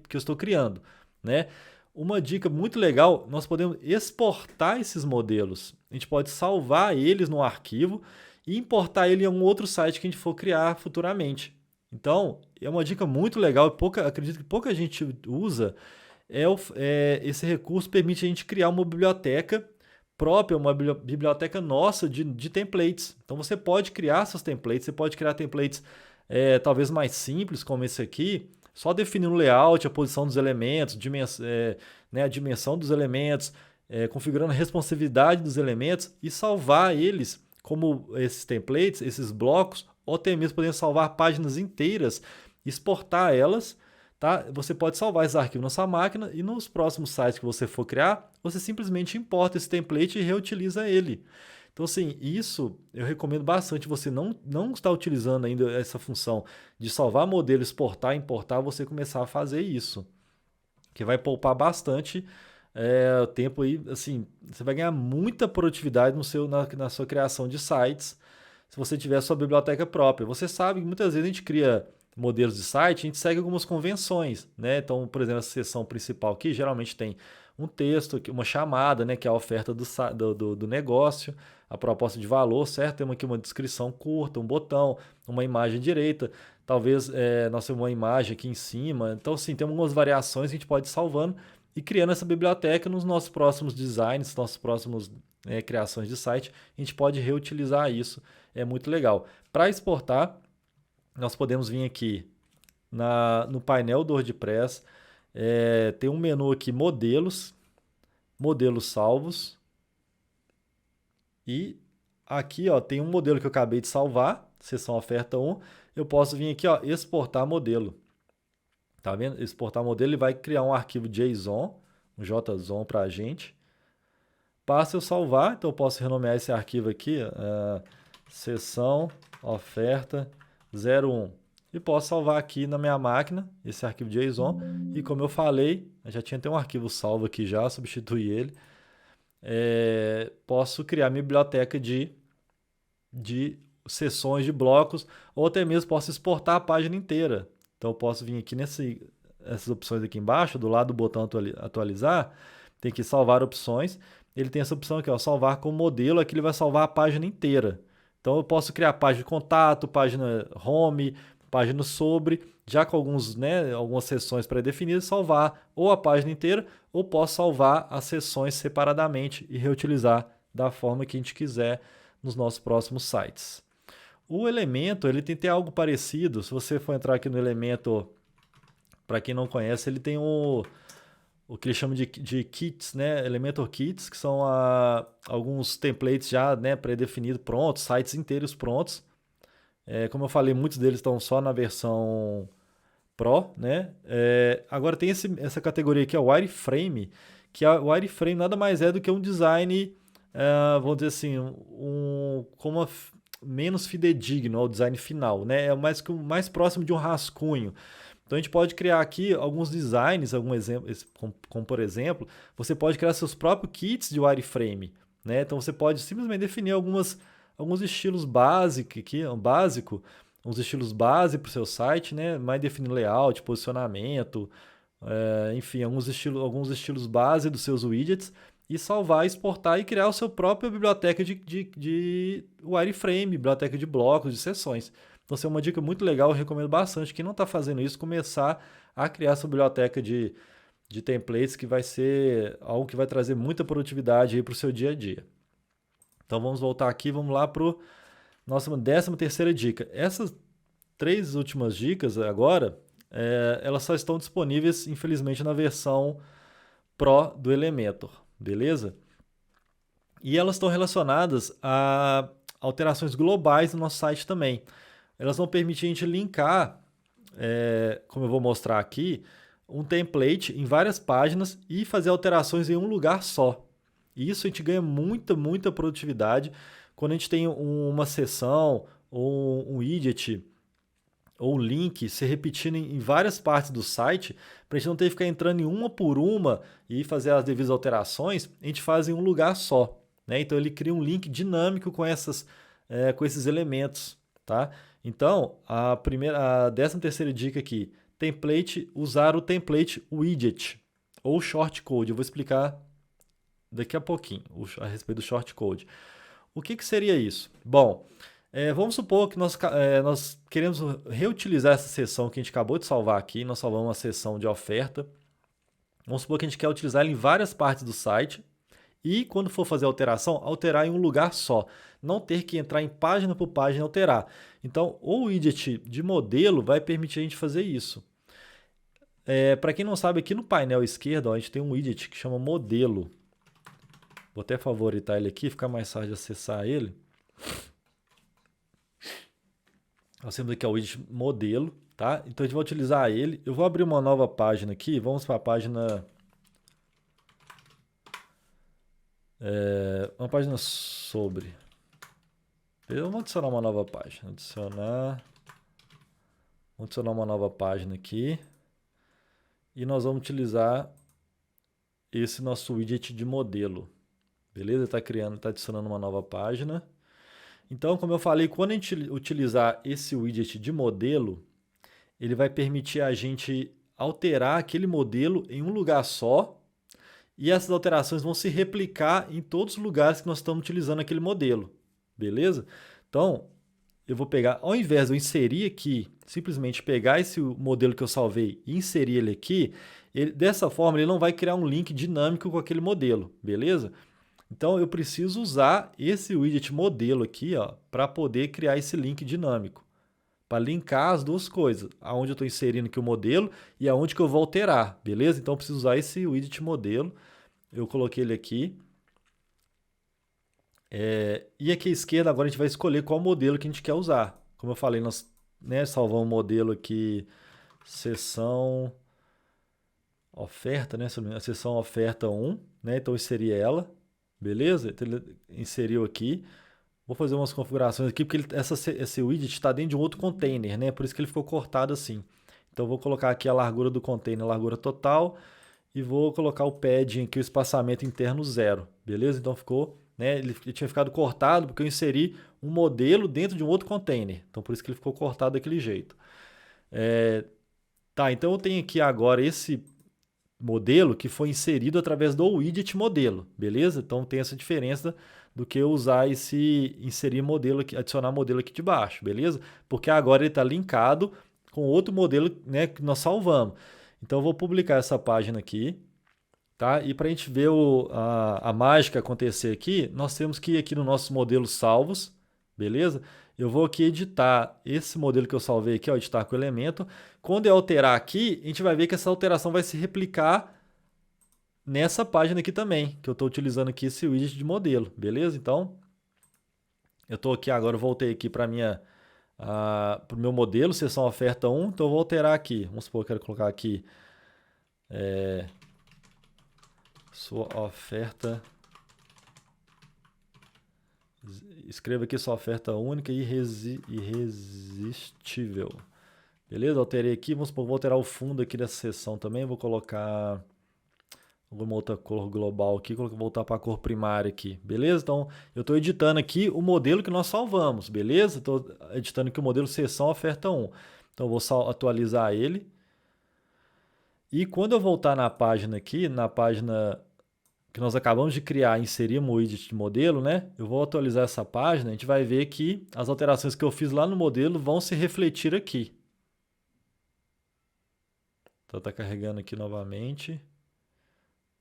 que eu estou criando, né? Uma dica muito legal, nós podemos exportar esses modelos. A gente pode salvar eles no arquivo e importar ele em um outro site que a gente for criar futuramente. Então, é uma dica muito legal, acredito que pouca gente usa. Esse recurso permite a gente criar uma biblioteca própria, uma biblioteca nossa de templates. Então, você pode criar seus templates, você pode criar templates talvez mais simples, como esse aqui, só definindo o layout, a posição dos elementos, a dimensão dos elementos, configurando a responsividade dos elementos e salvar eles como esses templates, esses blocos, ou até mesmo podendo salvar páginas inteiras, exportar elas, tá? Você pode salvar esses arquivos na sua máquina e nos próximos sites que você for criar, você simplesmente importa esse template e reutiliza ele. Então, assim, isso eu recomendo bastante. Você não está utilizando ainda essa função de salvar modelo, exportar, importar, você começar a fazer isso, que vai poupar bastante tempo aí. Assim, você vai ganhar muita produtividade na sua criação de sites, se você tiver a sua biblioteca própria. Você sabe que muitas vezes a gente cria modelos de site, a gente segue algumas convenções, né? Então, por exemplo, a seção principal aqui geralmente tem um texto, uma chamada, né, que é a oferta do negócio, a proposta de valor, certo? Temos aqui uma descrição curta, um botão, uma imagem direita, talvez nós temos uma imagem aqui em cima. Então, sim, tem algumas variações que a gente pode ir salvando e criando essa biblioteca nos nossos próximos designs, nossos próximos criações de site, a gente pode reutilizar isso, é muito legal. Para exportar, nós podemos vir aqui no painel do WordPress, tem um menu aqui, modelos salvos, e aqui ó, tem um modelo que eu acabei de salvar, seção oferta 1, eu posso vir aqui ó, exportar modelo, tá vendo? Exportar modelo, ele vai criar um arquivo JSON, um JSON para a gente, basta eu salvar, então eu posso renomear esse arquivo aqui, seção oferta 01. E posso salvar aqui na minha máquina esse arquivo JSON. E como eu falei, eu já tinha até um arquivo salvo aqui já, substituí ele. Posso criar minha biblioteca de seções de blocos, ou até mesmo posso exportar a página inteira. Então eu posso vir aqui nessas opções aqui embaixo, do lado do botão atualizar, tem que salvar opções. Ele tem essa opção aqui, ó, salvar com modelo, aqui ele vai salvar a página inteira. Então eu posso criar página de contato, página home, página sobre, já com algumas seções pré-definidas, salvar ou a página inteira, ou posso salvar as seções separadamente e reutilizar da forma que a gente quiser nos nossos próximos sites. O Elementor, ele tem que ter algo parecido. Se você for entrar aqui no Elementor, para quem não conhece, ele tem o que eles chamam de kits, né? Elementor Kits, que são alguns templates já pré-definidos, prontos, sites inteiros prontos. Como eu falei, muitos deles estão só na versão Pro, né? Agora tem essa categoria aqui, o wireframe, que o wireframe nada mais é do que um design, vamos dizer assim, menos fidedigno ao design final, né? É mais próximo de um rascunho. Então a gente pode criar aqui alguns designs, como por exemplo, você pode criar seus próprios kits de wireframe, né? Então você pode simplesmente definir alguns estilos uns estilos base para o seu site, né? Mais definir layout, posicionamento, enfim, alguns estilos base dos seus widgets, e salvar, exportar e criar a sua própria biblioteca de wireframe, biblioteca de blocos, de seções. Então, essa é uma dica muito legal, eu recomendo bastante. Quem não está fazendo isso, começar a criar sua biblioteca de templates, que vai ser algo que vai trazer muita produtividade para o seu dia a dia. Então, vamos voltar aqui, vamos lá para a nossa 13ª dica. Essas 3 últimas dicas agora, elas só estão disponíveis, infelizmente, na versão Pro do Elementor, beleza? E elas estão relacionadas a alterações globais no nosso site também. Elas vão permitir a gente linkar, como eu vou mostrar aqui, um template em várias páginas e fazer alterações em um lugar só. E isso a gente ganha muita produtividade quando a gente tem uma seção ou um widget ou um link se repetindo em várias partes do site, para a gente não ter que ficar entrando em uma por uma e fazer as devidas alterações, a gente faz em um lugar só. Né? Então ele cria um link dinâmico com esses elementos. Tá? Então, a 13ª dica aqui, usar o template widget ou shortcode. Eu vou explicar daqui a pouquinho a respeito do shortcode. O que seria isso? Bom, vamos supor que nós queremos reutilizar essa seção que a gente acabou de salvar aqui. Nós salvamos uma seção de oferta. Vamos supor que a gente quer utilizar ela em várias partes do site. E quando for fazer a alteração, alterar em um lugar só. Não ter que entrar em página por página e alterar. Então, o widget de modelo vai permitir a gente fazer isso. Para quem não sabe, aqui no painel esquerdo, a gente tem um widget que chama modelo. Vou até favoritar ele aqui, fica mais fácil de acessar ele. Nós temos aqui o widget modelo, tá? Então a gente vai utilizar ele. Eu vou abrir uma nova página aqui. Vamos para a página... uma página sobre... Vamos adicionar uma nova página. Vamos adicionar uma nova página aqui. E nós vamos utilizar esse nosso widget de modelo. Beleza? Está adicionando uma nova página. Então, como eu falei, quando a gente utilizar esse widget de modelo, ele vai permitir a gente alterar aquele modelo em um lugar só, e essas alterações vão se replicar em todos os lugares que nós estamos utilizando aquele modelo. Beleza? Então, eu vou pegar, ao invés de eu inserir aqui, simplesmente pegar esse modelo que eu salvei e inserir ele aqui, dessa forma ele não vai criar um link dinâmico com aquele modelo. Beleza? Então, eu preciso usar esse widget modelo aqui para poder criar esse link dinâmico. Para linkar as duas coisas. Aonde eu estou inserindo aqui o modelo e aonde que eu vou alterar. Beleza? Então, eu preciso usar esse widget modelo. Eu coloquei ele aqui. E aqui à esquerda, agora a gente vai escolher qual modelo que a gente quer usar. Como eu falei, nós salvamos um modelo aqui, seção oferta, a seção oferta 1. Então, eu inseri ela. Beleza? Então ele inseriu aqui. Vou fazer umas configurações aqui, porque esse widget está dentro de um outro container, né? Por isso que ele ficou cortado assim. Então eu vou colocar aqui a largura do container, a largura total, e vou colocar o padding aqui, o espaçamento interno 0. Beleza? Então ficou, ele tinha ficado cortado porque eu inseri um modelo dentro de um outro container. Então por isso que ele ficou cortado daquele jeito. Tá, então eu tenho aqui agora esse modelo que foi inserido através do widget modelo, beleza? Então tem essa diferença do que eu usar inserir modelo aqui, adicionar modelo aqui de baixo, beleza? Porque agora ele está linkado com outro modelo, que nós salvamos. Então eu vou publicar essa página aqui, tá? E para a gente ver a mágica acontecer aqui, nós temos que ir aqui no nossos modelos salvos, beleza? Eu vou aqui editar esse modelo que eu salvei aqui, editar com elemento. Quando eu alterar aqui, a gente vai ver que essa alteração vai se replicar nessa página aqui também, que eu estou utilizando aqui esse widget de modelo, beleza? Então, eu estou aqui agora, eu voltei aqui para o meu modelo, seção oferta 1, então eu vou alterar aqui. Vamos supor que eu quero colocar aqui sua oferta... Escreva aqui sua oferta única e irresistível. Beleza? Alterei aqui. Vou alterar o fundo aqui dessa seção também. Vou colocar alguma outra cor global aqui. Vou voltar para a cor primária aqui. Beleza? Então, eu estou editando aqui o modelo que nós salvamos. Beleza? Estou editando aqui o modelo seção oferta 1. Então, eu vou atualizar ele. E quando eu voltar na página aqui, na página... que nós acabamos de criar, inserimos o widget de modelo, eu vou atualizar essa página, a gente vai ver que as alterações que eu fiz lá no modelo vão se refletir aqui. Então está carregando aqui novamente.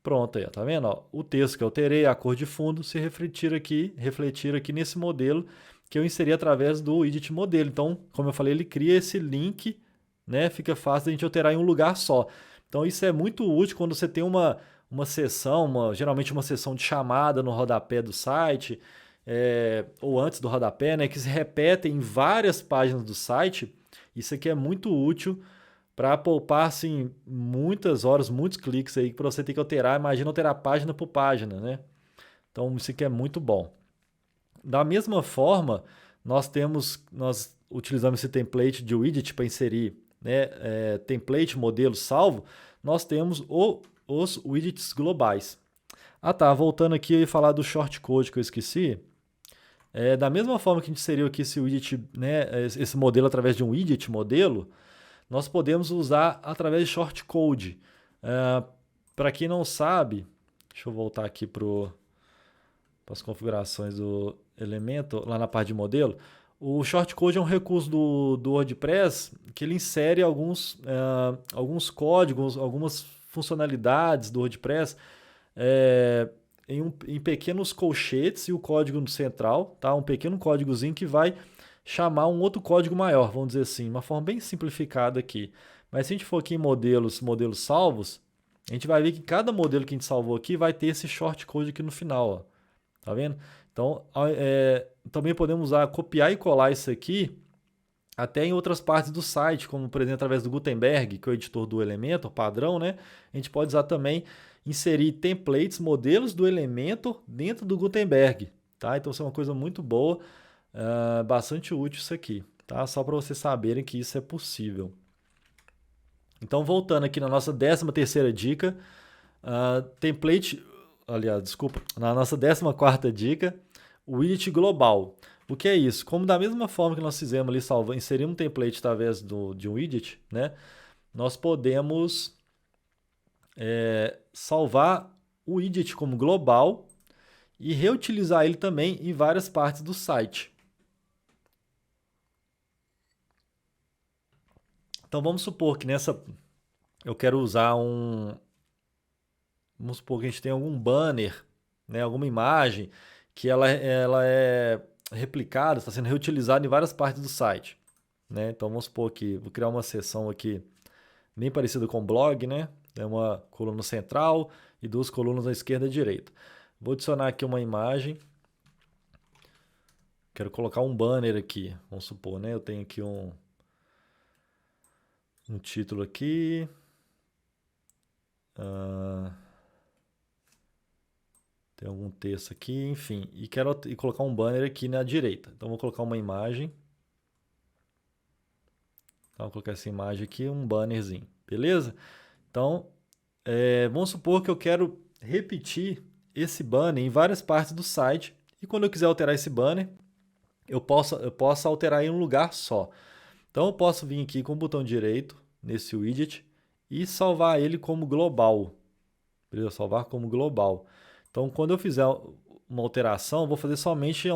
Pronto, aí, tá vendo? O texto que eu alterei, a cor de fundo, se refletir aqui nesse modelo que eu inseri através do widget modelo. Então, como eu falei, ele cria esse link né? Fica fácil a gente alterar em um lugar só. Então isso é muito útil quando você tem uma seção, geralmente uma seção de chamada no rodapé do site, ou antes do rodapé, né? Que se repetem em várias páginas do site. Isso aqui é muito útil para poupar assim, muitas horas, muitos cliques aí para você ter que alterar. Imagina alterar página por página, né? Então isso aqui é muito bom. Da mesma forma, nós utilizamos esse template de widget para inserir, né, template, modelo salvo. Nós temos os widgets globais. Ah tá, voltando aqui eu ia falar do shortcode que eu esqueci. Da mesma forma que a gente inseriu aqui esse widget, né, esse modelo através de um widget modelo, nós podemos usar através de shortcode. Para quem não sabe, deixa eu voltar aqui para as configurações do elemento, lá na parte de modelo. O shortcode é um recurso do WordPress que ele insere alguns códigos, algumas funcionalidades do WordPress em pequenos colchetes e o código no central, tá? Um pequeno códigozinho que vai chamar um outro código maior, vamos dizer assim, uma forma bem simplificada aqui. Mas se a gente for aqui em modelos salvos, a gente vai ver que cada modelo que a gente salvou aqui vai ter esse shortcode aqui no final, ó. Tá vendo? Então, também podemos usar, copiar e colar isso aqui até em outras partes do site, como por exemplo através do Gutenberg, que é o editor do Elementor, padrão, né? A gente pode usar também, inserir templates, modelos do Elementor dentro do Gutenberg, tá? Então isso é uma coisa muito boa, bastante útil isso aqui, tá? Só para vocês saberem que isso é possível. Então voltando aqui na nossa 13ª dica, template, aliás, desculpa, na nossa 14ª dica, o widget global. O que é isso? Como da mesma forma que nós fizemos ali, inserimos um template através de um widget, né? Nós podemos salvar o widget como global e reutilizar ele também em várias partes do site. Então vamos supor que eu quero usar vamos supor que a gente tem algum banner, né, alguma imagem que ela é replicada, está sendo reutilizada em várias partes do site, né? Então vamos supor que vou criar uma seção aqui bem parecida com o blog, né? É uma coluna central e duas colunas à esquerda e à direita. Vou adicionar aqui uma imagem. Quero colocar um banner aqui, vamos supor, né? Eu tenho aqui um título aqui. Tem algum texto aqui, enfim. E quero colocar um banner aqui na direita. Então vou colocar uma imagem. Então vou colocar essa imagem aqui, um bannerzinho. Beleza? Então, vamos supor que eu quero repetir esse banner em várias partes do site. E quando eu quiser alterar esse banner, eu posso alterar em um lugar só. Então eu posso vir aqui com o botão direito nesse widget e salvar ele como global. Beleza? Salvar como global. Então quando eu fizer uma alteração, eu vou fazer somente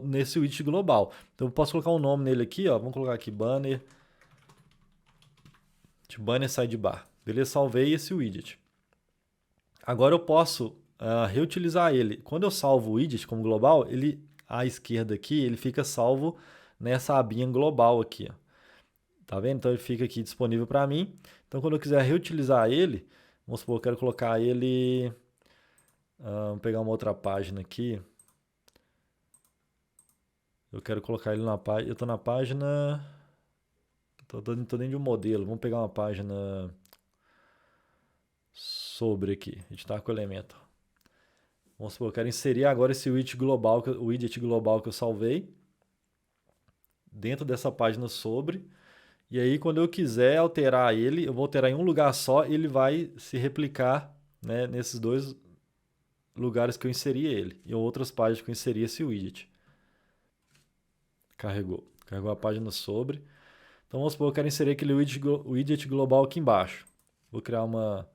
nesse widget global. Então eu posso colocar um nome nele aqui, ó. Vamos colocar aqui banner sidebar. Beleza? Salvei esse widget. Agora eu posso reutilizar ele. Quando eu salvo o widget como global, ele à esquerda aqui, ele fica salvo nessa abinha global aqui, ó. Tá vendo? Então ele fica aqui disponível para mim. Então quando eu quiser reutilizar ele, vamos supor, eu quero colocar ele... vou pegar uma outra página aqui. Eu quero colocar ele na página... Eu estou na página... Estou dentro de um modelo. Vamos pegar uma página sobre aqui. Editar com elemento. Vamos supor, eu quero inserir agora esse widget global que eu salvei dentro dessa página sobre. E aí, quando eu quiser alterar ele, eu vou alterar em um lugar só e ele vai se replicar, né, nesses dois lugares que eu inseri ele. E outras páginas que eu inseri esse widget. Carregou a página sobre. Então, vamos supor que eu quero inserir aquele widget global aqui embaixo. Vou criar um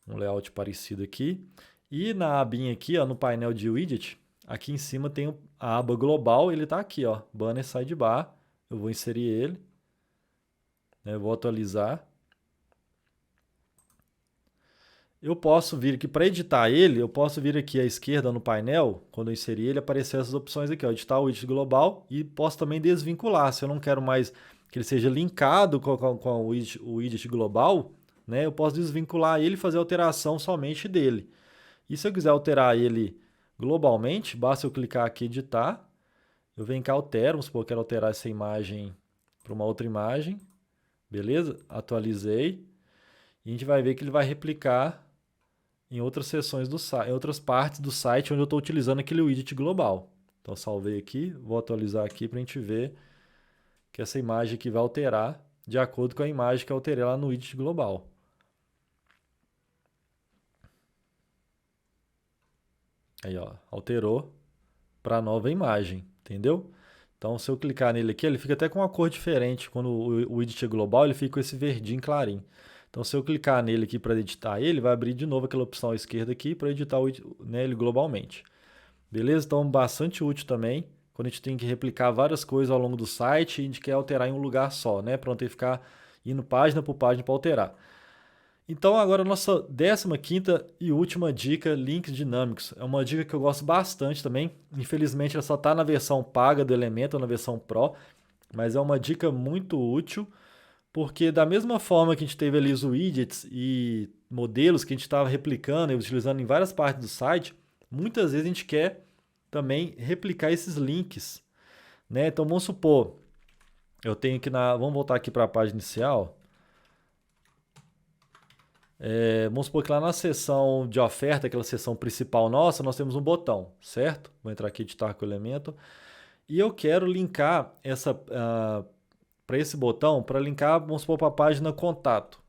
layout parecido aqui. E na abinha aqui, ó, no painel de widget, aqui em cima tem a aba global, ele está aqui, ó, banner sidebar. Eu vou inserir ele, né, eu vou atualizar. Eu posso vir aqui para editar ele, eu posso vir aqui à esquerda no painel, quando eu inserir ele, aparecer essas opções aqui, ó, editar o widget global, e posso também desvincular, se eu não quero mais que ele seja linkado com o widget global, né, eu posso desvincular ele e fazer alteração somente dele. E se eu quiser alterar ele globalmente, basta eu clicar aqui em editar, eu venho cá, altero, vamos supor que eu quero alterar essa imagem para uma outra imagem, beleza? Atualizei, e a gente vai ver que ele vai replicar em outras seções do site, em outras partes do site onde eu estou utilizando aquele widget global. Então salvei aqui, vou atualizar aqui para a gente ver que essa imagem aqui vai alterar de acordo com a imagem que eu alterei lá no widget global. Aí, ó, alterou para a nova imagem, entendeu? Então, se eu clicar nele aqui, ele fica até com uma cor diferente. Quando o widget é global, ele fica com esse verdinho clarinho. Então, se eu clicar nele aqui para editar ele, vai abrir de novo aquela opção à esquerda aqui para editar ele globalmente. Beleza? Então, bastante útil também, quando a gente tem que replicar várias coisas ao longo do site e a gente quer alterar em um lugar só, né? Para não ter que ficar indo página por página para alterar. Então, agora a nossa 15ª e última dica, links dinâmicos. É uma dica que eu gosto bastante também. Infelizmente, ela só está na versão paga do Elementor, na versão Pro, mas é uma dica muito útil, porque da mesma forma que a gente teve ali os widgets e modelos que a gente estava replicando e utilizando em várias partes do site, muitas vezes a gente quer também replicar esses links, né? Então, vamos supor, eu tenho aqui vamos voltar aqui para a página inicial. Vamos supor que lá na seção de oferta, aquela seção principal nossa, nós temos um botão, certo? Vou entrar aqui em editar com o Elementor. E eu quero linkar para esse botão, para linkar, vamos supor, para a página contato,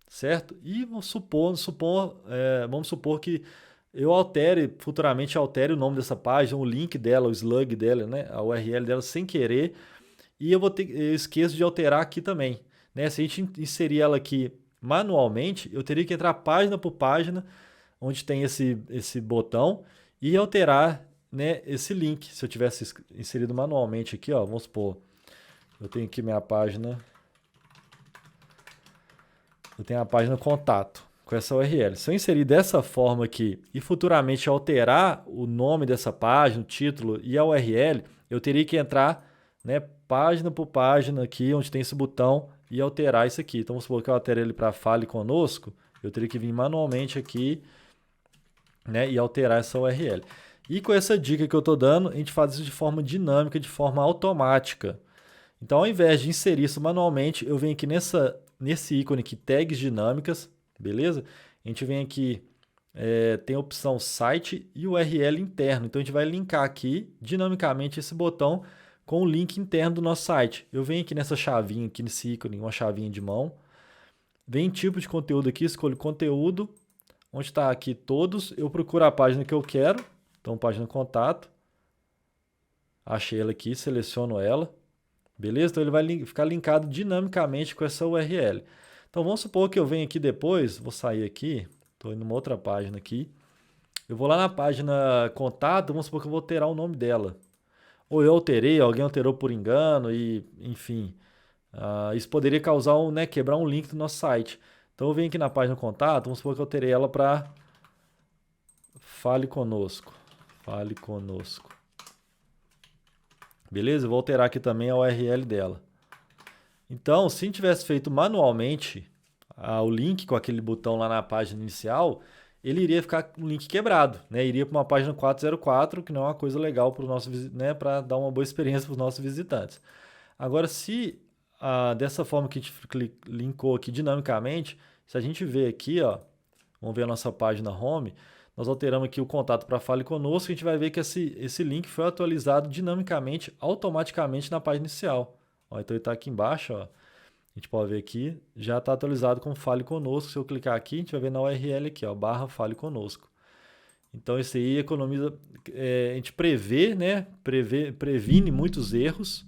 certo? E vamos supor que eu futuramente altere o nome dessa página, o link dela, o slug dela, né? A URL dela sem querer. E eu esqueço de alterar aqui também, né? Se a gente inserir ela aqui manualmente, eu teria que entrar página por página, onde tem esse botão, e alterar, né, esse link. Se eu tivesse inserido manualmente aqui, ó, vamos supor, eu tenho aqui minha página, eu tenho a página contato com essa URL. Se eu inserir dessa forma aqui e futuramente alterar o nome dessa página, o título e a URL, eu teria que entrar, né, página por página aqui, onde tem esse botão, e alterar isso aqui. Então, vamos supor que eu altere ele para Fale Conosco, eu teria que vir manualmente aqui, né, e alterar essa URL. E com essa dica que eu estou dando, a gente faz isso de forma dinâmica, de forma automática. Então, ao invés de inserir isso manualmente, eu venho aqui nesse ícone aqui, Tags Dinâmicas, beleza? A gente vem aqui, tem a opção Site e URL interno. Então, a gente vai linkar aqui, dinamicamente, esse botão com o link interno do nosso site. Eu venho aqui nessa chavinha, aqui nesse ícone, uma chavinha de mão. Vem em tipo de conteúdo aqui, escolho conteúdo, onde está aqui todos. Eu procuro a página que eu quero, então página contato. Achei ela aqui, seleciono ela. Beleza? Então ele vai ficar linkado dinamicamente com essa URL. Então vamos supor que eu venho aqui depois, vou sair aqui, estou indo numa outra página aqui. Eu vou lá na página contato, vamos supor que eu vou alterar o nome dela. Ou eu alterei, alguém alterou por engano, e enfim, isso poderia causar quebrar um link do nosso site. Então eu venho aqui na página contato, vamos supor que eu alterei ela para Fale Conosco. Fale Conosco. Beleza? Eu vou alterar aqui também a URL dela. Então, se a gente tivesse feito manualmente o link com aquele botão lá na página inicial, ele iria ficar com o link quebrado, né? Iria para uma página 404, que não é uma coisa legal para o nosso, né, para dar uma boa experiência para os nossos visitantes. Agora, se dessa forma que a gente linkou aqui dinamicamente, se a gente ver aqui, ó, vamos ver a nossa página home, nós alteramos aqui o contato para Fale Conosco, a gente vai ver que esse link foi atualizado dinamicamente, automaticamente na página inicial. Ó, então ele está aqui embaixo, ó. A gente pode ver aqui, já está atualizado com Fale Conosco. Se eu clicar aqui, a gente vai ver na URL aqui, ó, /Fale Conosco. Então, isso aí economiza, a gente prevê, né, previne muitos erros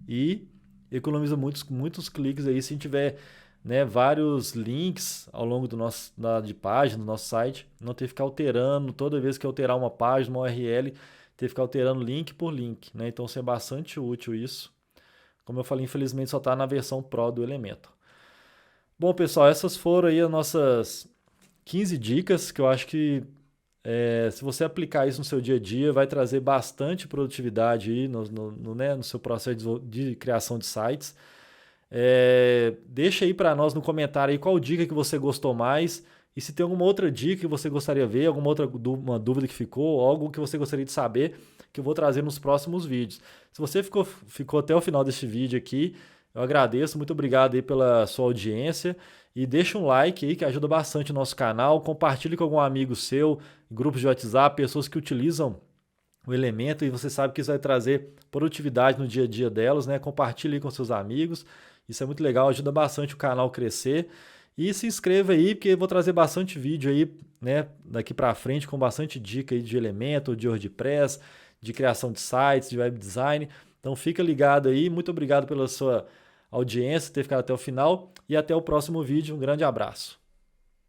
e economiza muitos cliques aí se a gente tiver, né, vários links ao longo de página, do nosso site, não ter que ficar alterando, toda vez que alterar uma página, uma URL, ter que ficar alterando link por link, né? Então, isso é bastante útil isso. Como eu falei, infelizmente só está na versão Pro do Elementor. Bom, pessoal, essas foram aí as nossas 15 dicas que eu acho que se você aplicar isso no seu dia a dia, vai trazer bastante produtividade aí no seu processo de criação de sites. Deixa aí para nós no comentário aí qual dica que você gostou mais. E se tem alguma outra dica que você gostaria de ver, alguma outra uma dúvida que ficou, algo que você gostaria de saber, que eu vou trazer nos próximos vídeos. Se você ficou até o final deste vídeo aqui, eu agradeço, muito obrigado aí pela sua audiência. E deixa um like aí que ajuda bastante o nosso canal. Compartilhe com algum amigo seu, grupos de WhatsApp, pessoas que utilizam o Elemento e você sabe que isso vai trazer produtividade no dia a dia delas, né? Compartilhe aí com seus amigos. Isso é muito legal, ajuda bastante o canal a crescer. E se inscreva aí, porque eu vou trazer bastante vídeo aí, né, daqui para frente, com bastante dica aí de Elementor, de WordPress, de criação de sites, de web design. Então fica ligado aí. Muito obrigado pela sua audiência, ter ficado até o final. E até o próximo vídeo. Um grande abraço.